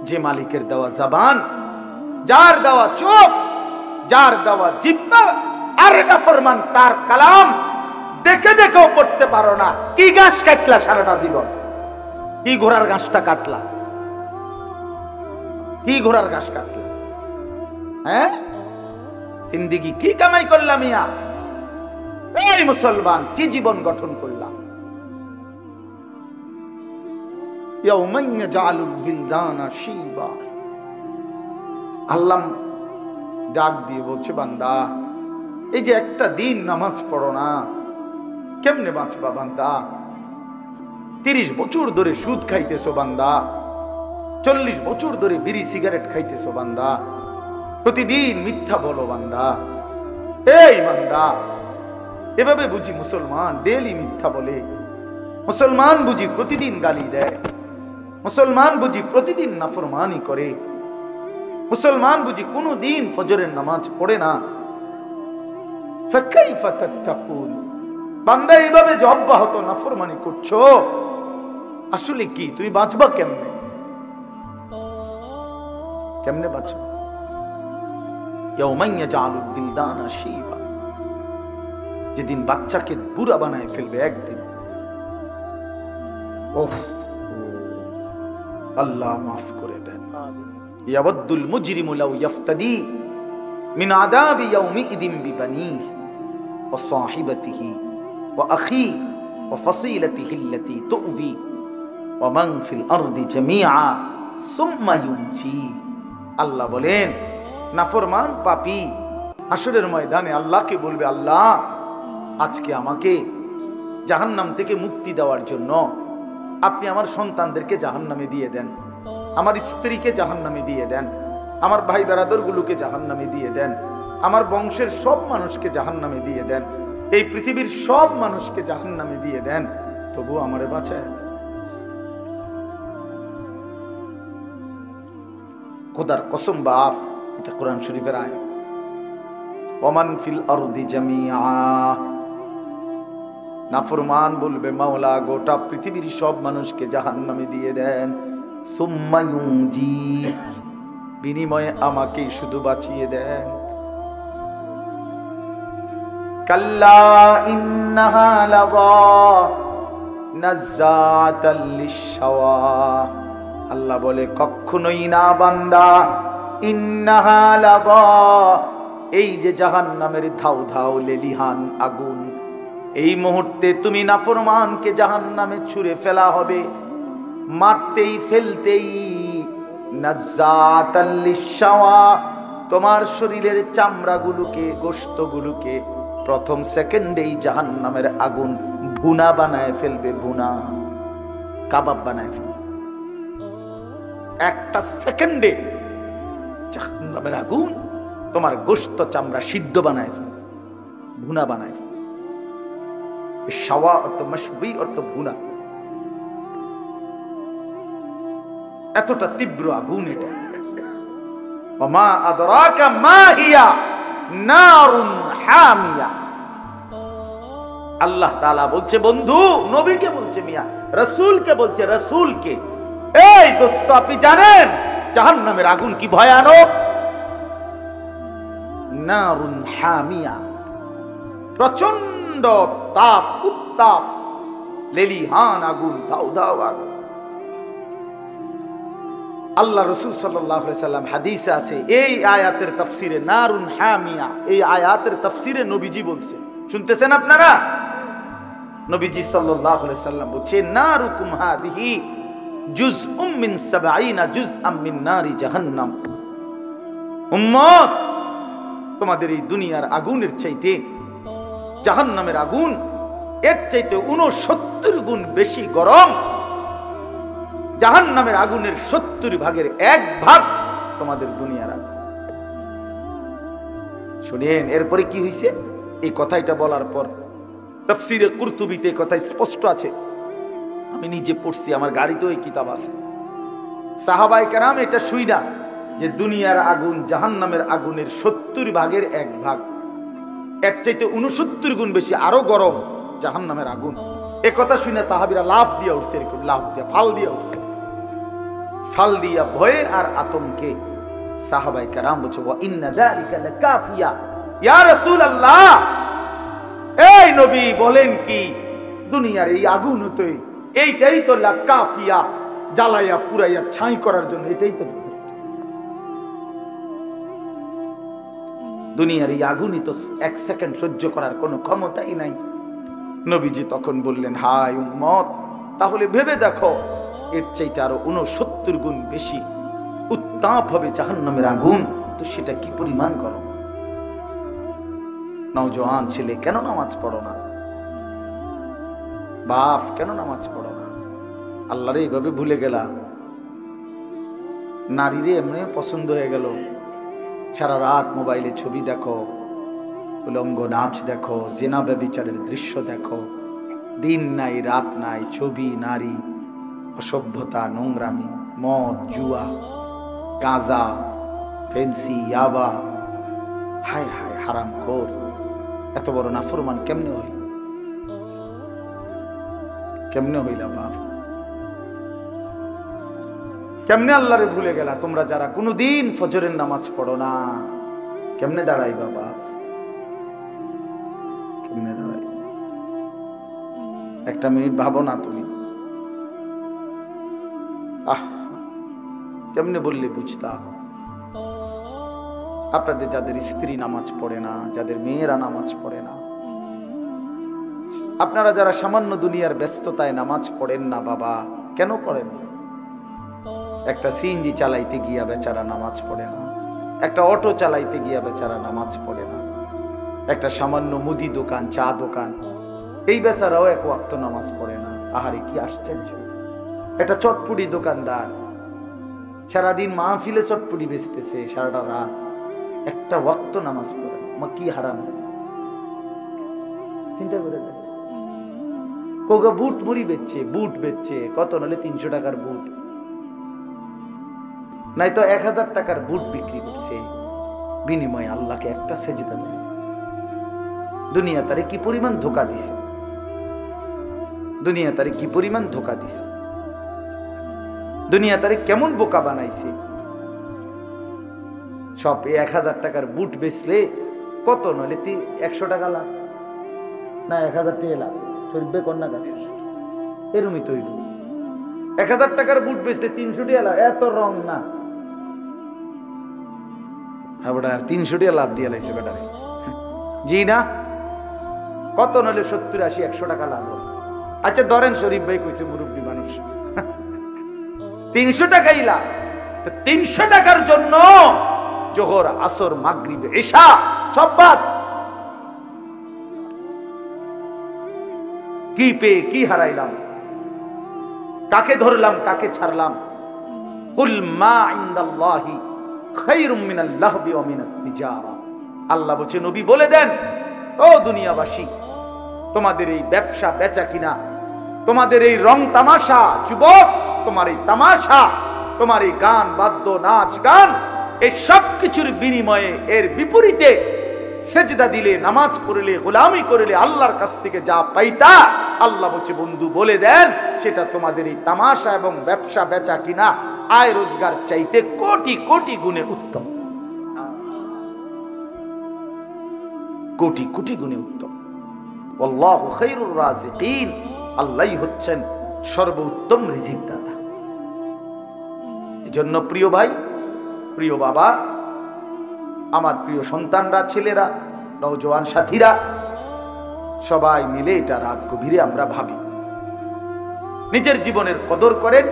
যে মালিকের দেওয়া জবান, যার দেওয়া চোখ, যার দেওয়া জিহ্বা, আর নাফরমান তার কালাম দেখে দেখেও পড়তে পারো না। কি ঘাস কাটলা সারাটা জীবন? কি ঘোড়ার ঘাসটা কাটলা? কি ঘোড়ার ঘাস কাটলা? হ্যাঁ, জিন্দেগি কি কামাই করলাম ইয়া? এই মুসলমান, কি জীবন গঠন করলাম? আল্লাহ ডাক দিয়ে বলছে, বান্দা এই যে একটা দিন নামাজ পড়ো না, কেমনে বাঁচবা বান্দা? 30 বছর ধরে সুদ খাইতেছো বান্দা, 40 বছর ধরে বিড়ি সিগারেট খাইতেছো বান্দা, প্রতিদিন মিথ্যা বলো বান্দা। এই বান্দা, এভাবে বুঝি মুসলমান ডেইলি মিথ্যা বলে? মুসলমান বুঝি প্রতিদিন গালি দেয়? মুসলমান বুঝি প্রতিদিন নাফরমানি করে? মুসলমান বুঝি কোনো দিন ফজরের নামাজ পড়ে না? ফাকাইফা তাত্তাকুন, বান্দা এইভাবে যে অব্যাহত নাফরমানি করছো, আসলে কি তুমি বাঁচবা কেমনে? কেমনে বাঁচবা? ইয়াউমা ইয়াজআলুল বিলদানা শিবা, যেদিন বাচ্চাকে বুড়া বানায় ফেলবে একদিন। ওহ, আল্লাহ মাফ করে দেন। ইয়াওয়াদ্দুল মুজরিমু লাউ ইফতাদি মিন আযাবি ইয়াউমিইদিন বিবানিহি ওয়া সাহিবাতিহি ওয়া আখি ওয়া ফাসিলাতিহি আল্লাতী তু'বি ওয়া মান ফিল আরদি জামিআ সুম্মা ইউনজি। আল্লাহ বলেন, নাফরমান পাপী হাসরের ময়দানে আল্লাহকে বলবে, আল্লাহ আজকে আমাকে জাহান্নাম থেকে মুক্তি দেওয়ার জন্য আপনি আমার সন্তানদেরকে জাহান্নামে দিয়ে দেন, আমার স্ত্রীকে জাহান্নামে দিয়ে দেন, আমার ভাই বেরাদরগুলোকে জাহান্নামে দিয়ে দেন, আমার বংশের সব মানুষকে জাহান্নামে দিয়ে দেন, এই পৃথিবীর সব মানুষকে জাহান্নামে দিয়ে দেন, তবু আমারে বাঁচায়। খোদার কসম বাপ, এটা কোরআন শরীফের আয়াত। ওমান ফিল আরদি জামিআ, নাফরমান বলবে, মাওলা গোটা পৃথিবীর সব মানুষকে জাহান্নামে দিয়ে দেন, সুম্মা ইউনজি, বিনিময়ে আমাকে শুধু বাঁচিয়ে দেন। কাল্লা ইন্নাহা লাযা নাযাতাল লিশশাওয়া, আল্লাহ বলে কখনোই না বান্দা, ইন্নাহা লাযা, এই যে জাহান্নামের ধাউ ধাউ লেলিহান আগুন, এই মুহূর্তে তুমি নাফরমানকে জাহান্নামে ছুঁড়ে ফেলা হবে, মারতেই ফেলতেই, নাযাতাল লিশশাওয়া, তোমার শরীরের চামড়াগুলোকে, গোশতগুলোকে প্রথম সেকেন্ডেই জাহান্নামের আগুন ভুনা বানায় ফেলবে, ভুনা, কাবাব বানায় ফেলবে। একটা সেকেন্ডে জাহান্নামের আগুন তোমার গোশত চামড়া সিদ্ধ বানায় ফেলবে, ভুনা বানায় ফেলবে। শাওয়া অর্থ মাশবি অর্থ ভুনা। এতটা তীব্র আগুন এটা। ওমা আদরাকা মা হিয়া নারুন হামিয়া। আল্লাহ তাআলা বলছে বন্ধু, নবীকে বলছে, মিয়া রাসূলকে বলছে, রাসূলকে, এই দোস্ত আপনি জানেন জাহান্নামের আগুন কি ভয়ানক? নারুন হামিয়া, প্রচন্ড তাপ, উত্তাপ, লেলিহান আগুন, দাউ দাউ আগুন। আল্লাহ রাসূল সাল্লাল্লাহু আলাইহি সাল্লাম হাদিসে আছে, এই আয়াতের তাফসিরে নারুন হামিয়া, এই আয়াতের তাফসিরে নবীজি বলছে, শুনতেছেন আপনারা? নবীজি সাল্লাল্লাহু আলাইহি সাল্লাম বলছে, নারুকুম হাদিহি জুজউম মিন 70 জুজআম মিন নারি জাহান্নাম। উম্মত, তোমাদের এই দুনিয়ার আগুনের চাইতে জাহান্নামের আগুন এর চাইতে 69 গুণ বেশি গরম। জাহান্নামের আগুনের 70 ভাগের 1 ভাগ তোমাদের দুনিয়ার আগুন। শুনেন এরপরে কি হইছে? এই কথাটা বলার পর তাফসীরে কুরতুবীতে কথা স্পষ্ট আছে, আমি নিজে পড়ছি, আমার গাড়িতেও এই কিতাব আছে। সাহাবায়ে কেরাম এটা শুইনা যে দুনিয়ার আগুন জাহান্নামের আগুনের 70 ভাগের 1 ভাগ, এর চাইতে 69 গুণ বেশি আরো গরম জাহান্নামের আগুন। এ কথা শুনে সাহাবীরা লাফ দিয়ে উঠছে, এরকম লাফ দিয়ে, ফাল দিয়ে উঠছে। ফাল দিয়া ভয়ে আর আতঙ্কে সাহাবায়ে কেরাম বলছে, ওয়া ইন্না যালিকা লাকাফিয়া ইয়া রাসূলুল্লাহ, এই নবী বলেন কি দুনিয়ার এই আগুন হতে এইটাই তো লাকাফিয়া, জ্বালাইয়া পুরাইয়া ছাই করার জন্য এটাই তো। দুনিয়ার এই আগুনই তো 1 সেকেন্ড সহ্য করার কোনো ক্ষমতাই নাই। নবীজি তখন বললেন, হায় উম্মত, তাহলে ভেবে দেখো এর চাইতে আরো 69 গুণ বেশি উত্তাপ হবে জাহান্নামের আগুন, তো সেটা কি পরিমাণ গরম। নওজোয়ান ছেলে, কেন নামাজ পড়ো না? বাপ, কেন নামাজ পড়ো না? আল্লাহরে এইভাবে ভুলে গেলা, নারীরে এমনি পছন্দ হয়ে গেল, সারা রাত মোবাইলে ছবি দেখো, উলঙ্গ নাচ দেখো, জিনা ব্যভিচারের দৃশ্য দেখো, দিন নাই রাত নাই, ছবি, নারী, অসভ্যতা, নোংরামি, মদ, জুয়া, গাঁজা, ফেন্সি, ইয়াবা, হায় হায় হারামখোর। এত বড় নাফরমান কেমনে হইল? কেমনে হইলা বাপ? কেমনে আল্লাহরে ভুলে গেলা? তোমরা যারা কোনোদিন ফজরের নামাজ পড়ো না, কেমনে দাঁড়াইবা বাপ? কেমনে দাঁড়াই? একটা মিনিট ভাবো না তুমি। কেমনে বললে বুঝতাম? আপনাদের যাদের স্ত্রী নামাজ পড়ে না, যাদের মেয়েরা নামাজ পড়ে না, আপনারা যারা সামান্য দুনিয়ার ব্যস্ততায় নামাজ পড়েন না বাবা, কেন পড়েন? একটা সিএনজি চালাইতে গিয়া বেচারা নামাজ পড়ে না, একটা অটো চালাইতে গিয়া বেচারা নামাজ পড়ে না, একটা সামান্য মুদি দোকান, চা দোকান, এই বেচারাও 1 ওয়াক্ত নামাজ পড়ে না। আহারে কি আশ্চর্য! একটা চটপুটি দোকানদার সারাদিন মাহফিলে চটপুটি বেচতেছে, সারাটা রাত একটা ওয়াক্ত নামাজ পড়ে, মা কি হারাম! চিন্তা করে দেখ। কোগা বুট মুড়ি বেচছে, বুট বেচছে কত, নাহলে 300 টাকার বুট, নাই তো 1000 টাকার বুট বিক্রি করছে, বিনিময়ে আল্লাহকে একটা সেজদা দেয়। দুনিয়া তারে কি পরিমাণ ধোঁকা দিছে, দুনিয়া তারে কি পরিমাণ ধোঁকা দিছে, দুনিয়া তারে কেমন বোকা বানাইছে। সব 1000 টাকার বুট বেচলে কত, নলে 100 টাকা লাভ, না 1000 টাকা লাভ, শরীফে কন্যা কাছে এরমই তৈরি। 1000 টাকার বুট বেচতে 300 টাকা লাভ, এত রং না। হ্যাঁ বেটা, 300 টাকা লাভ দিয়ে লাইছে বেটারে, জি না? কত নলে 70, 80, 100 টাকা লাভ। আচ্ছা ধরেন শরীফ ভাই কইছে মুরব্বী মানুষ 300 টাকাই লাভ। 300 টাকার জন্য জোহর, আসর, মাগরিব, ইশা সব বাদ। কি পেয়ে কি হারাইলাম, কাকে ধরলাম কাকে ছাড়লাম? কুল মা ইনদাল্লাহি খায়রুম মিনাল লাহবি ওয়া মিনাত তিজারা। আল্লাহ বলছে নবী বলে দেন, ও দুনিয়াবাসী, তোমাদের এই ব্যবসা বেচা কিনা, তোমাদের এই রং তামাশা, যুবক তোমার এই তামাশা, তোমার এই গান বাদ্য নাচ গান, এই সব কিছুর বিনিময়ে এর বিপরীতে সেজদা দিলে, নামাজ পড়লে, গোলামি করলে আল্লাহর কাছ থেকে যা পাইতা, আল্লাহ বলছে বন্ধু বলে দেন সেটা তোমাদের এই তামাশা এবং ব্যবসা বেচা কিনা আয় রোজগার চাইতে কোটি কোটি গুণে উত্তম, কোটি কোটি গুণে উত্তম। আল্লাহু খায়রুর রাযিকিন, আল্লাহই হচ্ছেন সর্বোত্তম রিজিক দাতা। এজন্য প্রিয় ভাই, প্রিয় বাবা, আমার প্রিয় সন্তানরা, ছেলেরা, নওজোয়ান সাথীরা, সবাই মিলে এটা রাত গভীরে আমরা ভাবি, নিজের জীবনের কদর করেন,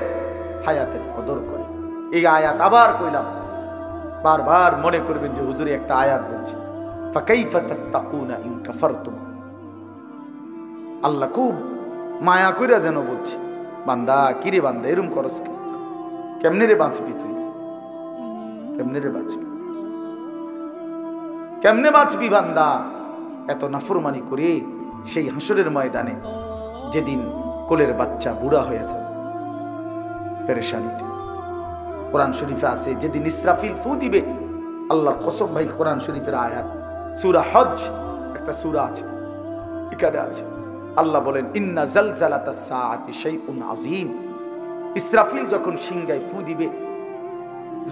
হায়াতের কদর করেন। এই আয়াত আবার কইলাম, বারবার মনে করবেন যে হুজুরে একটা আয়াত বলছে, ফাকাইফা তাত্তাকুনা ইন কাফারতুম। আল্লাহ খুব মায়া কইরা যেন বলছে, বান্দা কিরে বান্দা এরম করস কেমনে রে বাঁচবি তুই, কেমনে রে বাঁচবি, কেমনে বাঁচবি বান্দা এত নাফরমানি করে সেই হাসরের ময়দানে, যেদিন কোলের বাচ্চা বুড়া হয়ে যাবে পেরেশানিতে। কোরআন শরীফে আছে যেদিন ইসরাফিল ফু দিবে, আল্লাহর কসম ভাই, কোরআন শরীফের আয়াত, সূরা হজ একটা সূরা আছে, এখানে আছে আল্লাহ বলেন, ইন্না জালজালাতাস সাআতি শাইউন আযীম। ইসরাফিল যখন সিংহায় ফু দিবে,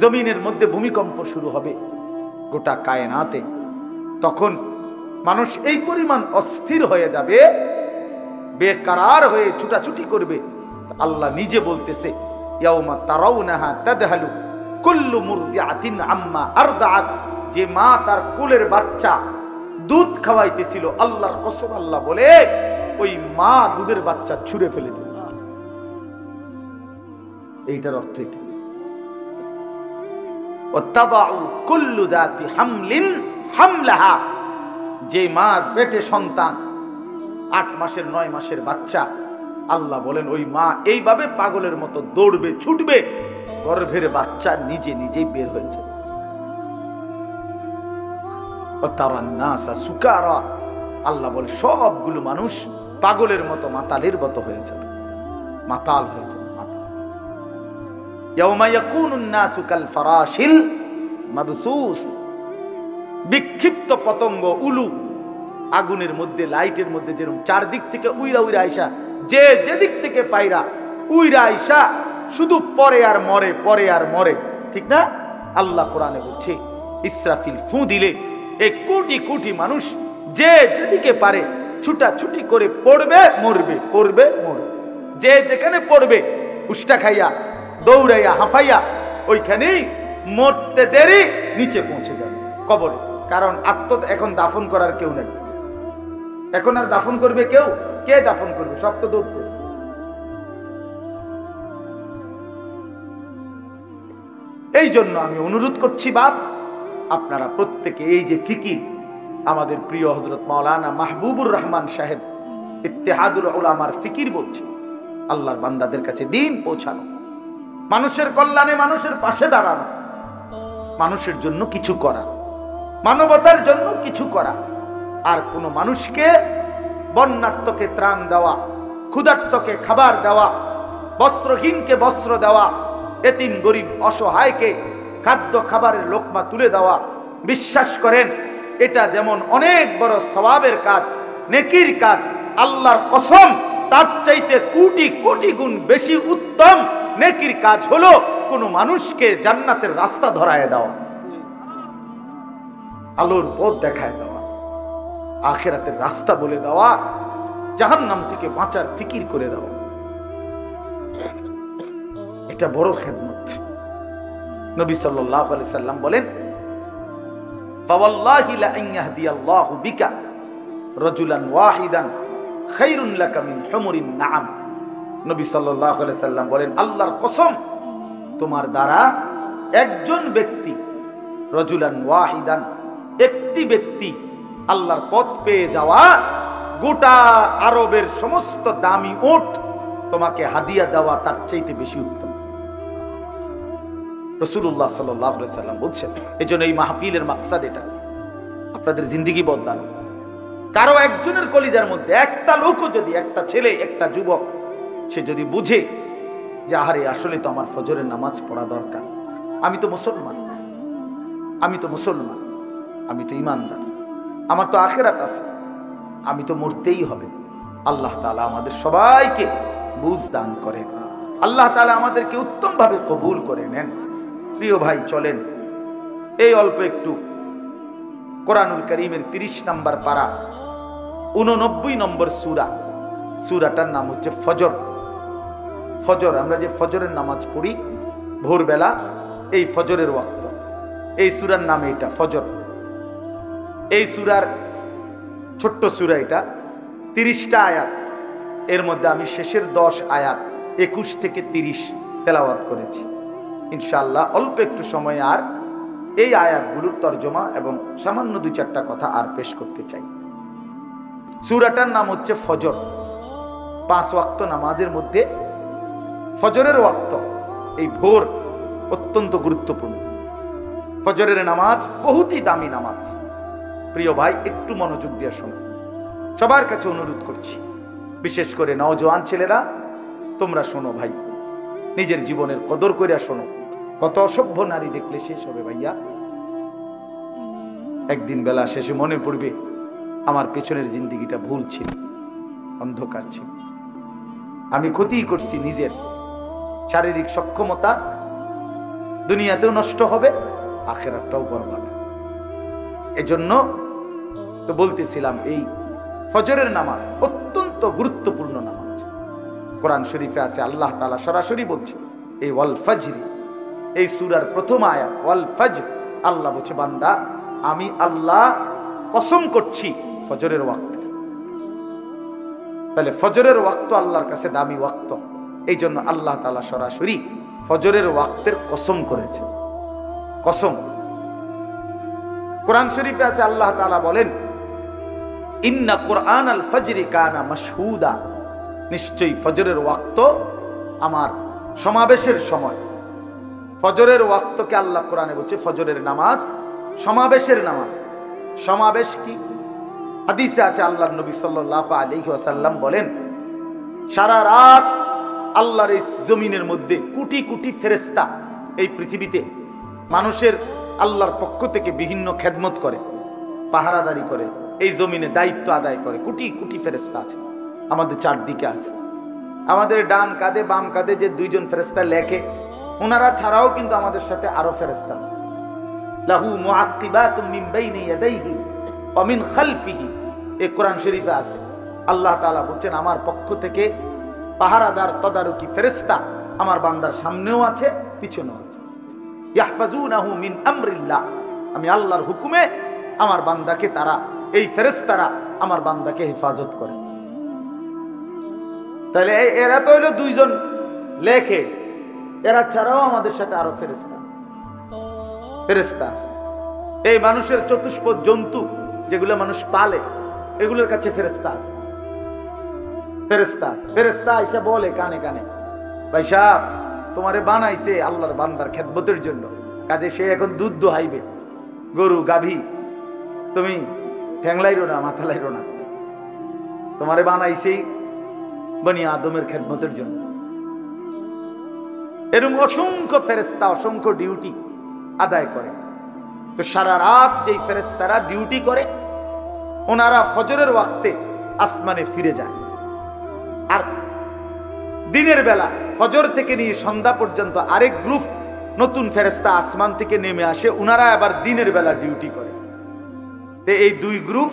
জমিনের মধ্যে ভূমিকম্প শুরু হবে গোটা কায়নাতে, তখন মানুষ এই পরিমাণ অস্থির হয়ে যাবে, বেকারার হয়ে ছুটাছুটি করবে। আল্লাহ নিজে বলতেছে, ইয়াউমা তারাউনাহা তাদহালু কুল্লু মুরদিআতিন আম্মা আরদাআত। যে মা তার কোলের বাচ্চা দুধ খাওয়াইতেছিল, আল্লাহর কসম আল্লাহ বলে ওই মা দুধের বাচ্চা ছুঁড়ে ফেলে দিল। এইটার অর্থ এটা। ওয়াতাবাউ কুল্লু যাতি হামলিন হামলাহা। যে মার পেটে সন্তান 8 মাসের 9 মাসের বাচ্চা, আল্লাহ বলেন ওই মা এইভাবে পাগলের মতো দৌড়বে, ছুটবে, গর্ভের বাচ্চা নিজে নিজেই বের হয়ে যাবে। সুকারা, আল্লাহ বলে সবগুলো মানুষ পাগলের মতো, মাতালের মতো হয়ে যাবে, মাতাল হয়ে যাবে, মাতাল। ইয়াউমা ইয়াকুনুন নাসু কাল ফারাশিল মাবসুস। বিক্ষিপ্ত পতঙ্গ, উলু আগুনের মধ্যে, লাইটের মধ্যে যেরকম চারদিক থেকে উইরা উইরা আইসা, যে যেদিক থেকে পাইরা উইরা আইসা শুধু পরে আর মরে, পরে আর মরে, ঠিক না? আল্লাহ কোরআনে বলছে ইসরাফিল ফু দিলে এই কোটি কোটি মানুষ যে যেদিকে পারে ছুটাছুটি করে পড়বে, মরবে, পড়বে, মরবে। যে যেখানে পড়বে উষ্টা খাইয়া, দৌড়াইয়া, হাঁফাইয়া, ওইখানেই মরতে দেরি নিচে পৌঁছে যাবে কবরে। কারণ এখন দাফন করার কেউ নেই, এখন আর দাফন করবে কেউ? কে দাফন করবে? সব তো দৌড়তেছে। এই জন্য আমি অনুরোধ করছি বাপ, আপনারা প্রত্যেকে এই যে ফিকির, আমাদের প্রিয় হযরত মাওলানা মাহবুবুর রহমান সাহেব ইত্তেহাদুল উলামার ফিকির বলছে, আল্লাহর বান্দাদের কাছে দিন পৌঁছানো, মানুষের কল্যাণে, মানুষের পাশে দাঁড়ানো, মানুষের জন্য কিছু করা, মানবতার জন্য কিছু করা, আর কোন মানুষকে, বন্যার্তকে ত্রাণ দেওয়া, ক্ষুধার্তকে খাবার দেওয়া, বস্ত্রহীনকে বস্ত্র দেওয়া, এতিম গরিব অসহায়কে খাদ্য খাবারের লোকমা তুলে দেওয়া, বিশ্বাস করেন এটা যেমন অনেক বড় সওয়াবের কাজ, নেকির কাজ, আল্লাহর কসম তার চাইতে কোটি কোটি গুণ বেশি উত্তম নেকির কাজ হলো কোন মানুষকে জান্নাতের রাস্তা ধরায় দেওয়া, আলোর পথ দেখায় দেওয়া, আখিরাতের রাস্তা বলে দেওয়া, জাহান্নাম থেকে বাঁচার ফিকির করে দেওয়া। এটা বড় খেদমত। নবী সাল্লাল্লাহু আলাইহি সাল্লাম বলেন, ফাওয়াল্লাহি লা আন ইয়াহদিয়াল্লাহু বিকা রাজুলান ওয়াহিদান খায়রুন লাকা মিন হুমুরিন নাআম। নবী সাল্লাল্লাহু আলাইহি সাল্লাম বলেন, আল্লাহর কসম, তোমার দ্বারা একজন ব্যক্তি রজুলান ওয়াহিদান, একটি ব্যক্তি আল্লাহর পথ পেয়ে যাওয়া গোটা আরবের সমস্ত দামি উট তোমাকে হাদিয়া দেওয়া তার চাইতে বেশি উত্তম। রাসূলুল্লাহ সাল্লাল্লাহু আলাইহি সাল্লাম বলছেন, এজন্য এই মাহফিলের মাকসাদ এটা, আপনাদের জিন্দেগি বদলানো। কারো একজনের কলিজার মধ্যে একটা লোকও যদি, একটা ছেলে, একটা যুবক, সে যদি বুঝে যে আহারে আসলে তো আমার ফজরের নামাজ পড়া দরকার, আমি তো মুসলমান, আমি তো মুসলমান, আমি তো ঈমানদার, আমার তো আখিরাত আছে, আমি তো মরতেই হবে। আল্লাহ তাআলা আমাদের সবাইকে বুঝ দান করেন, আল্লাহ তাআলা আমাদেরকে উত্তমভাবে কবুল করে নেন। প্রিয় ভাই, চলেন এই অল্প একটু কোরআনুল কারীমের 30 নম্বর পারা 89 নম্বর সূরা, সূরাটার নাম হচ্ছে ফজর। ফজর, আমরা যে ফজরের নামাজ পড়ি ভোরবেলা, এই ফজরের ওয়াক্ত, এই সূরার নাম এটা ফজর। এই সূরার ছোট্ট সূরা, এটা 30টা আয়াত, এর মধ্যে আমি শেষের 10 আয়াত 21 থেকে 30 তেলাওয়াত করেছি। ইনশাআল্লাহ অল্প একটু সময় আর এই আয়াতগুলোর তরজমা এবং সামান্য 2-4টা কথা আর পেশ করতে চাই। সূরাটার নাম হচ্ছে ফজর। 5 ওয়াক্ত নামাজের মধ্যে ফজরের ওয়াক্ত, এই ভোর অত্যন্ত গুরুত্বপূর্ণ। ফজরের নামাজ বহুতই দামি নামাজ। প্রিয় ভাই, একটু মনোযোগ দিয়ে শোনো, সবার কাছে অনুরোধ করছি, বিশেষ করে নওজোয়ান ছেলেরা, তোমরা শোনো ভাই, নিজের জীবনের কদর কইরা শোনো। কত অসভ্য নারী দেখলে শেষ হবে ভাইয়া, একদিন বেলা শেষে মনে পড়বে আমার পেছনের জিন্দেগিটা ভুল ছিল, অন্ধকার ছিল, আমি ক্ষতি করছি নিজের। শারীরিক সক্ষমতা দুনিয়াতেও নষ্ট হবে, আখিরাতটাও বরবাদ। এজন্য তো বলতেছিলাম, এই ফজরের নামাজ অত্যন্ত গুরুত্বপূর্ণ নামাজ। কোরআন শরীফে আছে, আল্লাহ তাআলা সরাসরি বলছে, এই ওয়াল ফজরি, এই সূরার প্রথম আয়াত ওয়াল ফজর, আল্লাহ বলছে বান্দা আমি আল্লাহ কসম করছি ফজরের ওয়াক্তের। তাহলে ফজরের ওয়াক্ত আল্লাহর কাছে দামি ওয়াক্ত, এই জন্য আল্লাহ তাআলা সরাসরি ফজরের ওয়াক্তের কসম করেছে। কসম, কোরআন শরীফে আছে, আল্লাহ তাআলা বলেন ইন্না কুরআনাল ফজরি কানা মাশহুদা, নিশ্চয়ই ফজরের ওয়াক্ত আমার সমাবেশের সময়। ফজরের ওয়াক্তকে আল্লাহ কোরআনে বলছে ফজরের নামাজ সমাবেশের নামাজ। সমাবেশ কি? হাদিসে আছে, আল্লাহর নবী সাল্লাল্লাহু আলাইহি ওয়াসাল্লাম বলেন, সারা রাত আল্লাহর এই জমিনের মধ্যে কোটি কোটি ফেরেশতা এই পৃথিবীতে মানুষের আল্লাহর পক্ষ থেকে বিভিন্ন খেদমত করে, পাহারাদারি করে, এই জমিনে দায়িত্ব আদায় করে। কোটি কোটি ফেরেশতা আছে আমাদের চারদিকে আছে। আমাদের ডান কাঁধে বাম কাঁধে যে 2 জন ফেরেশতা লেখে, ওনারা ছাড়াও কিন্তু আমাদের সাথে আরো ফেরেশতা আছে। লাহু মুআক্কিবাতুম মিন বাইনি ইয়াদাইহি ওয়া মিন খালফিহি, এই কোরআন শরীফে আছে। আল্লাহ তাআলা বলেন আমার পক্ষ থেকে পাহারাদার তদারকি ফেরেশতা আমার বান্দার সামনেও আছে, পিছনেও আছে। ইয়াহফাজুনাহু মিন আমরিল্লাহ, আমি আল্লাহর হুকুমে আমার বান্দাকে, তারা এই ফেরেশতারা আমার বান্দাকে হেফাজত করে। তাহলে এরা তো হইল 2 জন লেখে, এরা ছাড়াও আমাদের সাথে আরো ফেরেশতা আছে। এই মানুষের চতুষ্পদ জন্তু যেগুলো মানুষ পালে, এগুলোর কাছে ফেরেশতা আছে। ফেরেশতা এসে বলে কানে কানে, ভাই সাহেব তোমারে বানাইছে আল্লাহর বান্দার খেদমতের জন্য, কাজে সে এখন দুধ দোহাইবে, গরু গাভী, তুমি ঠ্যাংলাইরো না, মাথা লাইরো না, তোমারে বানাইছেই বনি আদমের খেদমতের জন্য। এরকম অসংখ্য ফেরেশতা অসংখ্য ডিউটি আদায় করে। তো সারা রাত যেই ফেরেশতারা ডিউটি করে, ওনারা ফজরের ওয়াক্তে আসমানে ফিরে যায়। আর দিনের বেলা ফজর থেকে নিয়ে সন্ধ্যা পর্যন্ত আরেক গ্রুপ নতুন ফেরেশতা আসমান থেকে নেমে আসে, ওনারা আবার দিনের বেলা ডিউটি করে। তো এই 2 গ্রুপ,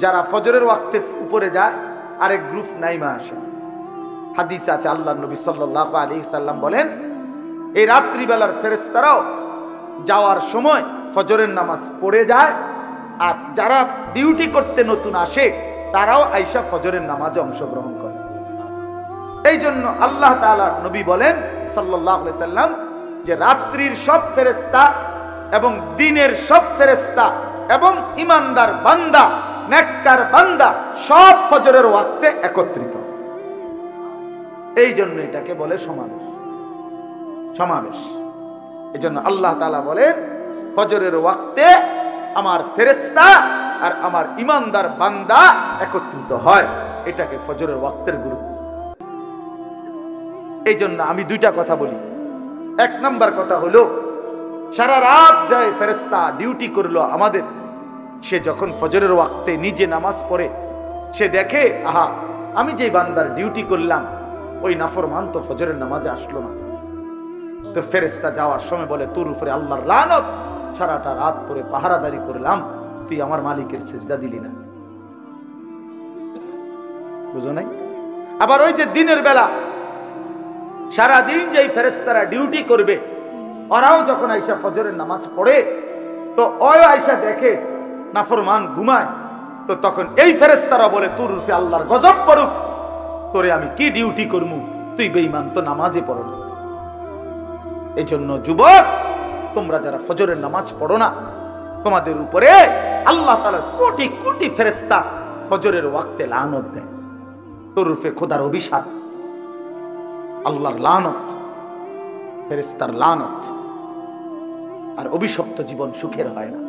যারা ফজরের ওয়াক্তে উপরে যায়, আরেক গ্রুপ নাইমা আসে। হাদিস আছে, আল্লাহর নবী সাল্লাল্লাহু আলাইহি সাল্লাম বলেন, এই রাত্রিবেলার ফেরেশতারাও যাওয়ার সময় ফজরের নামাজ পড়ে যায়, আর যারা ডিউটি করতে নতুন আসে তারাও আইসা ফজরের নামাজে অংশগ্রহণ করে। এই জন্য আল্লাহ তাআলার নবী বলেন সাল্লাল্লাহু আলাইহি সাল্লাম যে রাত্রির সব ফেরেশতা এবং দ্বীনের সব ফেরেশতা এবং ঈমানদার বান্দা, নেককার বান্দা সব ফজরের ওয়াক্তে একত্রিত। এই জন্য এটাকে বলে সমাবেশ। সমাবেশ। এই জন্য আল্লাহ তাআলা বলেন ফজরের ওয়াক্তে আমার ফেরেশতা আর আমার ঈমানদার বান্দা একত্রিত হয়। এটাকে ফজরের ওয়াক্তের গুরুত্ব। এই জন্য আমি দুইটা কথা বলি। এক নাম্বার কথা হলো, সারা রাত যায় ফেরেশতা ডিউটি করলো আমাদের, সে যখন ফজরের ওয়াক্তে নিজে নামাজ পড়ে সে দেখে, আহা, আমি যে বান্দার ডিউটি করলাম ওই নাফরমান তো ফজরের নামাজে আসলো না। তো ফেরেশতা যাওয়ার সময় বলে, তোর উপরে আল্লাহর লানত, সারাটা রাত পরে পাহারাদারি করলাম, তুই আমার মালিকের সিজদা দিলি না। বুঝো নাই? আবার ওই যে দিনের বেলা সারাদিন যে ফেরেশতারা ডিউটি করবে, ওরাও যখন আইসা ফজরের নামাজ পড়ে, তো ওই আইসা দেখে নাফরমান ঘুমায়, তো তখন এই ফেরেশতারা বলে, তোর উপরে আল্লাহর গজব পড়ুক, তোরে আমি কি ডিউটি করবো, তুই বেঈমান, তো নামাজে পড়ো না। এই জন্য যুবক, তোমরা যারা ফজরের নামাজ পড়ো না, তোমাদের উপরে আল্লাহ তাআলার কোটি কোটি ফেরেশতা ফজরের ওয়াক্তে লানত দেয়। তোর উপরে খোদার অভিশাপ, আল্লাহর লানত, ফেরেশতার লানত। আর অভিশপ্ত জীবন সুখের হয় না।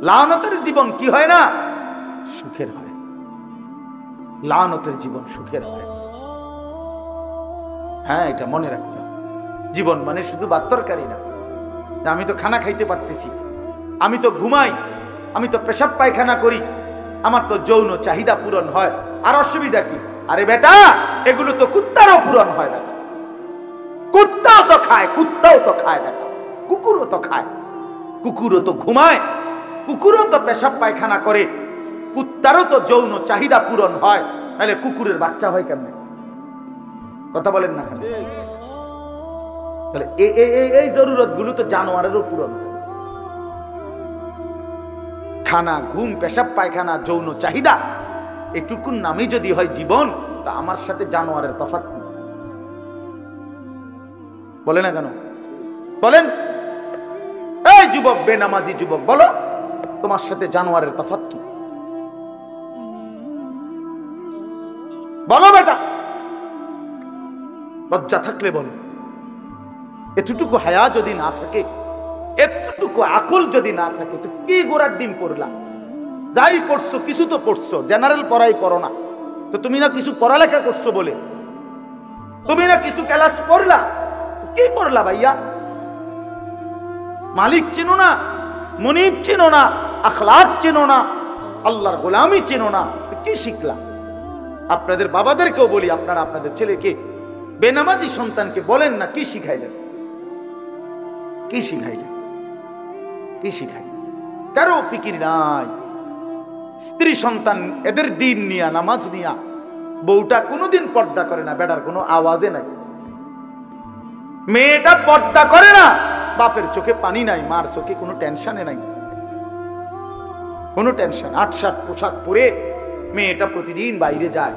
লানতের জীবন কি হয় না? সুখের হয়। লানতের জীবন সুখের হয়। হ্যাঁ, এটা মনে রাখতে হবে। জীবন মানে শুধু ভাত তরকারি না। আমি তো খানা খাইতে পারতেছি, আমি তো ঘুমাই, আমি তো পেশাব পায়খানা করি, আমার তো যৌন চাহিদা পূরণ হয়, আর অসুবিধা কি? আরে বেটা, এগুলো তো কুত্তারও পূরণ হয় বেটা। কুত্তাও তো খায়, কুত্তাও তো খায় বেটা, কুকুরও তো খায়, কুকুরও তো ঘুমায়, কুকুরও তো পেশাব পায়খানা করে, কুত্তারও তো যৌন চাহিদা পূরণ হয়, তাহলে কুকুরের বাচ্চা হয় কেমনে? কথা বলেন না কেন? তাহলে এই জরুরত গুলো তো জানোয়ারেরও পূরণ হয়। খানা, ঘুম, পেশাব পায়খানা, যৌন চাহিদা, এটুকুন নামই যদি হয় জীবন, তা আমার সাথে জানোয়ারের তফাৎ কি? বলে না কেন? বলেন। এই যুবক, বেনামাজি যুবক, বলো তোমার সাথে জানোয়ারের তফাৎ কি? বলো বেটা, লজ্জা থাকলে বলো। এতটুকু হায়া যদি না থাকে, এতটুকু আকল যদি না থাকে, তো কি গোড়ার ডিম পড়লা? যাই পড়ছো, কিছু তো পড়ছো, জেনারেল পড়াই পড়ো না তো তুমি না কিছু পড়ালেখা করছো বলে, তুমি না কিছু ক্লাস পড়লা, কি পড়লা ভাইয়া? মালিক চেনো না, মুনিব চেনো না, আখলাক চেনো না, আল্লাহর গোলামি চেনো না, তো কি শিখলা? আপনাদের বাবাদেরকেও বলি, আপনারা আপনাদের ছেলেকে, বেনামাজি সন্তানকে বলেন না, কি শিখাইলেন? কি শিখাইলেন? কি শিখাইলেন? কারো ফিকির নাই। স্ত্রী সন্তান এদের দিন নিয়া, নামাজ নিয়া, বউটা কোনোদিন পর্দা করে না, বেটার কোনো আওয়াজে নাই। মেয়েটা পর্দা করে না, বাপের চোখে পানি নাই, মার চোখে কোনো টেনশনে নাই, কোনো টেনশন। ৮-৭ পোশাক পরে মেয়েটা প্রতিদিন বাইরে যায়,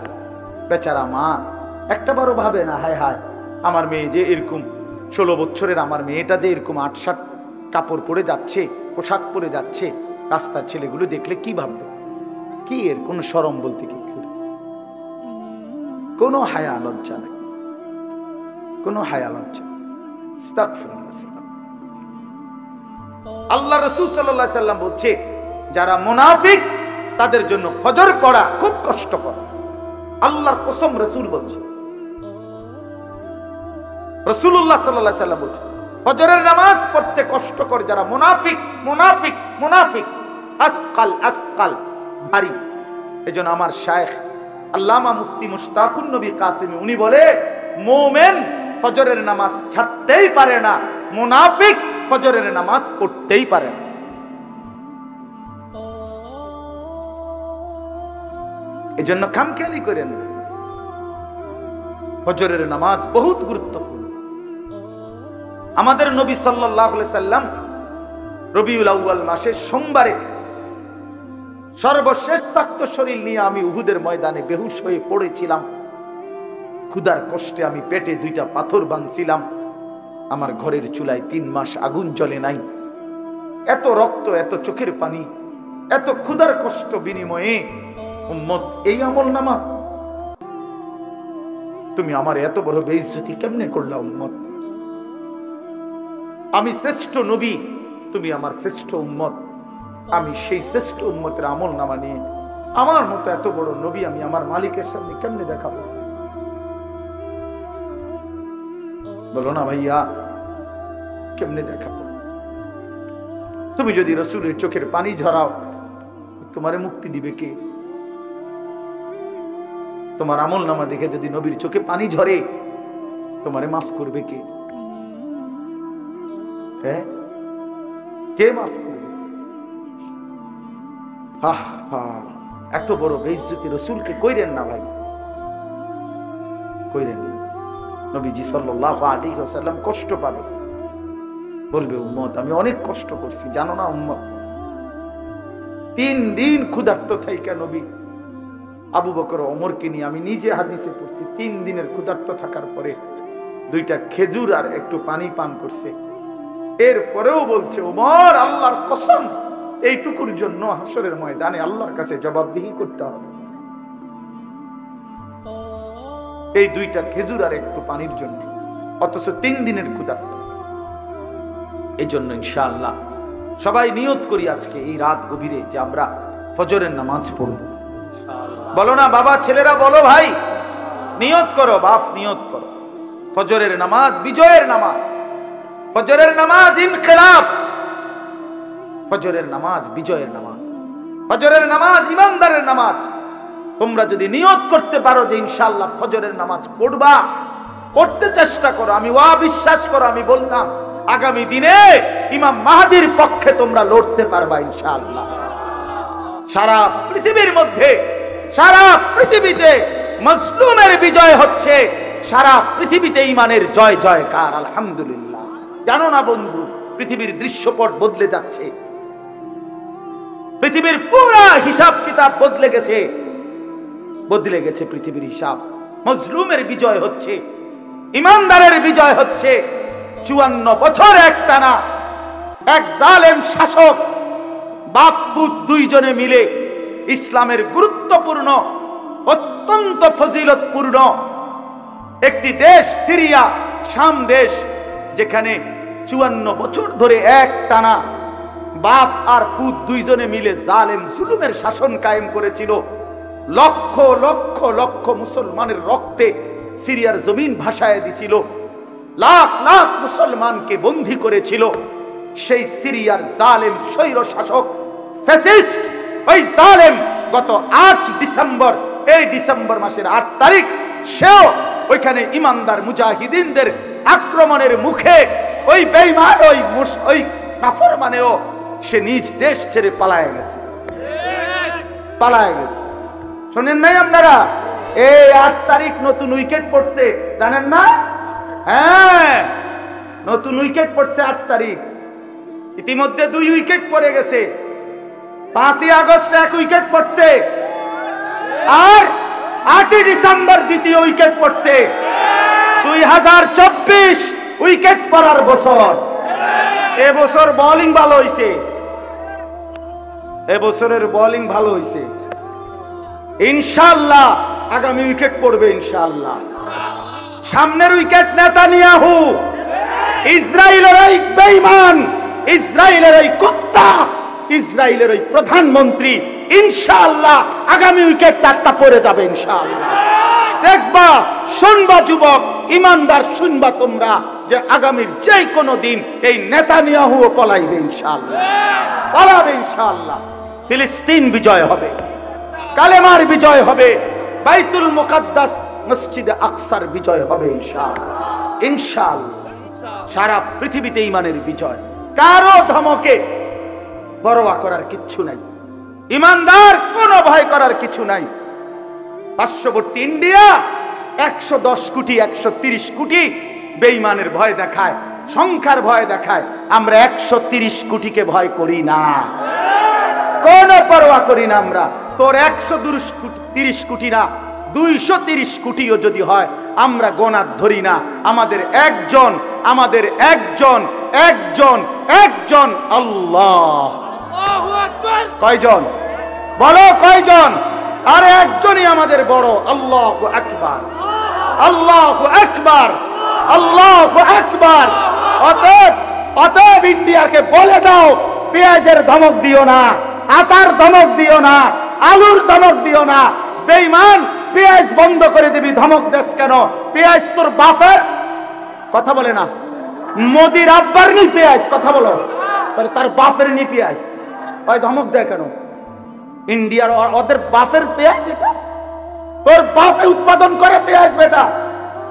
বেচারা মা একটা বারও ভাবে না, হায় হায় আমার মেয়ে যে এরকম, 16 বছরের আমার মেয়েটা যে এরকম ৮-৭ কাপড় পরে যাচ্ছে, পোশাক পরে যাচ্ছে, রাস্তার ছেলেগুলো দেখলে কি ভাববে? কি এর কোনো শরম বলতে কি? কোনো হায়া লজ্জা নাই, কোনো হায়া লজ্জা। আল্লাহ রাসূল সাল্লাল্লাহু আলাইহি সাল্লাম বলছে, যারা মুনাফিক তাদের জন্য ফজর পড়া খুব কষ্টকর। আল্লাহর কসম, রাসূল বলছে, রাসূলুল্লাহ সাল্লাল্লাহু আলাইহি সাল্লাম বলছে, ফজরের নামাজ পড়তে কষ্টকর যারা মুনাফিক, মুনাফিক, মুনাফিক, আসকাল, আসকাল, ভারী। এজন্য আমার শায়েখ আল্লামা মুফতি মুশতাকুন নবী কাসিমি উনি বলে, মুমিন ফজরের নামাজ ছাড়তেই পারে না, মুনাফিক ফজরের নামাজ পড়তেই পারে না। এজন্য খামখেয়ালি করেন না, ফজরের নামাজ বহুত গুরুত্বপূর্ণ। আমাদের নবী সাল্লাল্লাহু আলাইহি সাল্লাম রবিউল আউয়াল মাসের সোমবারে সর্বশেষ তাক্ত শরীর নিয়ে আমি উহুদের ময়দানে বেহুশ হয়ে পড়েছিলাম। ক্ষুধার কষ্টে আমি পেটে 2টা পাথর বাঁধছিলাম। আমার ঘরের চুলায় 3 মাস আগুন জ্বলে নাই, এত রক্ত, এত চোখের পানি, এত ক্ষুধার কষ্ট বিনিময়ে উম্মত এই আমলনামা, তুমি আমার এত বড় বেইজ্জতি কেমনে করলা উম্মত? আমি শ্রেষ্ঠ নবী, তুমি আমার শ্রেষ্ঠ উম্মত, আমি সেই শ্রেষ্ঠ উম্মতের আমলনামা নিয়ে আমার মতো এত বড় নবী আমি আমার মালিকের সামনে কেমনে দেখাবো? বলো না ভাইয়া, কেমনে দেখাবো? তুমি যদি রাসূলের চোখের পানি ঝরাও, তোমারে মুক্তি দিবে কে? তোমার আমলনামা দেখে যদি নবীর চোখে পানি ঝরে, তোমারে মাফ করবে কে? হ্যাঁ, কে মাফ করবে? এত বড় বেইজ্জতি রাসূলকে কইরেন না ভাই, কইরেন না। নবীজি সাল্লাল্লাহু আলাইহি ওয়াসাল্লাম কষ্ট পাবে, বলবে উম্মত আমি অনেক কষ্ট করছি, জানো না উম্মত? 3 দিন ক্ষুধার্ত থাইকা নবী আবু বকর ওমরকে নিয়ে, আমি নিজে হাদিসে পড়ছি, 3 দিনের ক্ষুধার্ত থাকার পরে 2টা খেজুর আর একটু পানি পান করছে। এরপরেও বলছে ওমর, আল্লাহর কসম, এইটুকুর জন্য হাসরের ময়দানে আল্লাহর কাছে জবাবদিহি করতে হবে, এই 2টা খেজুর আর একটু পানির জন্য, অথচ 3 দিনের ক্ষুধার্ত। এই জন্য ইনশাআল্লাহ সবাই নিয়ত করি আজকে এই রাত গভীরে যে আমরা ফজরের নামাজ পড়ব। বলো না বাবা, ছেলেরা বলো ভাই, নিয়ত করো, বাপ নিয়ত করো, ফজরের নামাজ বিজয়ের নামাজ, ফজরের নামাজ ইনকিলাব, ফজরের নামাজ বিজয়ের নামাজ, ফজরের নামাজ ইমানদারের নামাজ। তোমরা যদি নিয়ত করতে পারো যে ইনশাআল্লাহ ফজরের নামাজ পড়বা, পড়তে চেষ্টা করো, আমি বিশ্বাস করো, আমি বললাম আগামী দিনে ইমাম মাহদির পক্ষে তোমরা লড়তে পারবা ইনশাআল্লাহ। সারা পৃথিবীর মধ্যে, সারা পৃথিবীতে মাজলুমের বিজয় হচ্ছে, সারা পৃথিবীতে ইমানের জয় জয়কার, আলহামদুলিল্লাহ। জানো না বন্ধু, পৃথিবীর দৃশ্যপট বদলে যাচ্ছে, পৃথিবীর পুরো হিসাব কিতাব বদলে গেছে, বদলে গেছে পৃথিবীর হিসাব। মাজলুমের বিজয় হচ্ছে, ইমানদারের বিজয় হচ্ছে। 54 বছর একটানা এক জালেম শাসক বাপ পুত 2 জনে মিলে ইসলামের গুরুত্বপূর্ণ, অত্যন্ত ফজিলতপূর্ণ একটি দেশ সিরিয়া, শাম দেশ, যেখানে 54 বছর ধরে একটানা বাপ আর পুত 2 জনে মিলে জালেম জুলুমের শাসন কায়েম করেছিল। লক্ষ লক্ষ লক্ষ মুসলমানের রক্তে সিরিয়ার জমিন ভাসায় দিছিল, লাখ লাখ মুসলমানকে বন্দী করেছিল। সেই সিরিয়ার জালেম স্বৈর শাসক ফ্যাসিস্ট, ওই জালেম গত 8 ডিসেম্বর, এই ডিসেম্বর মাসের 8 তারিখ, সেও ওইখানে ইমানদার মুজাহিদিনদের আক্রমণের মুখে ওই বেঈমান, ওই নাফরমানেও সে নিজ দেশ ছেড়ে পালায় গেছে, পালায় গেছে। শোনেন নাই আপনারা? এই 8 তারিখ নতুন উইকেট পড়ছে, জানেন না? হ্যাঁ, নতুন উইকেট পড়ছে 8 তারিখ। ইতিমধ্যে 2 উইকেট পড়ে গেছে। 5ই আগস্ট 1 উইকেট পড়ছে, আর 8ই ডিসেম্বর 2য় উইকেট পড়ছে। 2024 উইকেট পড়ার বছর। এবছর বোলিং ভালো হইছে, এবছরের বোলিং ভালো হইছে। ইনশাআল্লাহ আগামী উইকেট পড়বে ইনশাআল্লাহ। সামনের উইকেট নেতানিয়াহু, ইসরায়েলের ওই বেঈমান, ইসরায়েলের ওই কুত্তা, ইসরায়েলের ওই প্রধানমন্ত্রী, ইনশাআল্লাহ আগামী উইকেট তারটা পড়ে যাবে ইনশাআল্লাহ। দেখবা, শুনবা যুবক, ইমানদার শুনবা তোমরা, যে আগামীর যে কোনো দিন এই নেতানিয়াহুও পলাইবে ইনশাআল্লাহ, পালাবে ইনশাআল্লাহ। ফিলিস্তিন বিজয় হবে, কালেমার বিজয় হবে, বাইতুল মুকাদ্দাস মসজিদে আকসার বিজয় হবে ইনশাআল্লাহ, ইনশাআল্লাহ। সারা পৃথিবীতে ইমানের বিজয়, কারো ধমকে পরোয়া করার কিচ্ছু নাই, ইমানদার কোনো ভয় করার কিছু নাই। পার্শ্ববর্তী ইন্ডিয়া 110 কোটি 130 কোটি বেঈমানের ভয় দেখায়, সংখ্যার ভয় দেখায়। আমরা 130 কোটিকে ভয় করি না, কোনো পরোয়া করি না আমরা। তোর 130 কোটি না, 230 কোটিও যদি হয় আমরা গোনা ধরি না। আমাদের একজন আল্লাহ। কয়জন বলো, কয়জন? আরে একজনই আমাদের বড়। আল্লাহু আকবার, আল্লাহু আকবার, আল্লাহু আকবার। অতএব ইন্ডিয়াকে বলে দাও, পেঁয়াজের ধমক দিও না, আটার ধমক দিও না, আলুর ধমক দিও না। বেঈমান, পেঁয়াজ বন্ধ করে দিবি, ধমক দেশ কেন? পেঁয়াজ তোর বাপের। কথা বলে না। মোদির আব্বার নি পেঁয়াজ, কথা বলো। তার বাপের নি পেঁয়াজ, ওই ধমক দেয় কেন? ইন্ডিয়ার ওদের বাপের পেঁয়াজ এটা? তোর বাপে উৎপাদন করে পেঁয়াজ বেটা।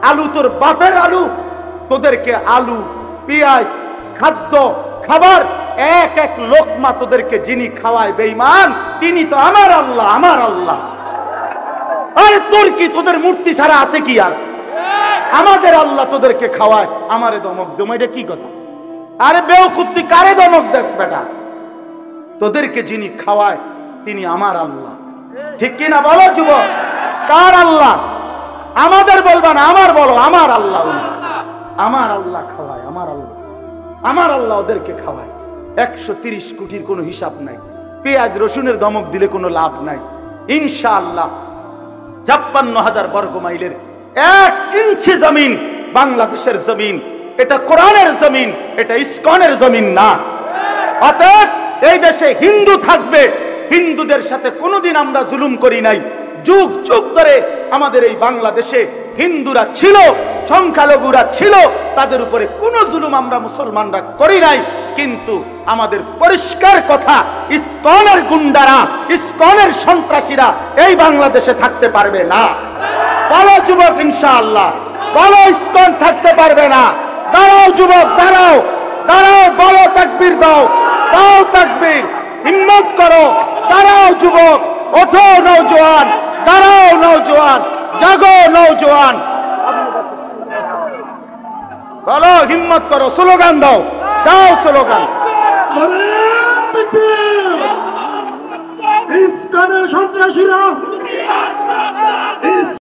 আলু তোর বাপের আলু। তোদেরকে আলু, পেঁয়াজ, খাদ্য, খাবার এক এক লোকমা তোদেরকে যিনি খাওয়ায় বেঈমান, তিনি তো আমার আল্লাহ, আমার আল্লাহ। আরে তোর কি, তোদের মূর্তি ছাড়া আছে কি আর? আমাদের আল্লাহ তোদেরকে খাওয়ায়, আমারে দমক দেব, এটা কি কথা? আরে বেওকুফ, তুই কারে দমক দেস বেটা? তোদেরকে যিনি খাওয়ায় তিনি আমার আল্লাহ। ঠিক কি না বলো যুবক? কার আল্লাহ? আমাদের বলবা না, আমার বলো, আমার আল্লাহ। আমার আল্লাহ খাওয়ায়, আমার আল্লাহ, আমার আল্লাহ ওদেরকে খাওয়ায়। 130 কোটির কোনো হিসাব নাই। পেঁয়াজ রসুনের ধমক দিলে কোনো লাভ নাই। ইনশাআল্লাহ 56,000 বর্গ মাইলের 1 ইঞ্চি জমিন বাংলাদেশের জমিন। এটা কোরআনের জমিন, এটা ইসকনের জমিন না। অতএব এই দেশে হিন্দু থাকবে, হিন্দুদের সাথে কোনোদিন আমরা জুলুম করি নাই। যুগ যুগ ধরে আমাদের এই বাংলাদেশে হিন্দুরা ছিল, সংখ্যালঘুরা ছিল, তাদের উপরে কোনো জুলুম আমরা মুসলমানরা করি নাই। কিন্তু আমাদের পরিষ্কার কথা, ইসকনের গুন্ডারা, ইসকনের সন্ত্রাসীরা এই বাংলাদেশে থাকতে পারবে না। বলো যুবক, ইনশাআল্লাহ বলো, ইসকন থাকতে পারবে না। দাঁড়াও যুবক, দাঁড়াও, দাঁড়াও, বলো তাকবীর দাও, দাও তাকবীর, হিম্মত করো, দাঁড়াও যুবক, ওঠো নওজোয়ান, দাঁড়াও নওজোয়ান, জাগো নওজোয়ান, বলো, হিম্মত করো, স্লোগান দাও, দাও স্লোগান। ইসকনের সন্ত্রাসীরা,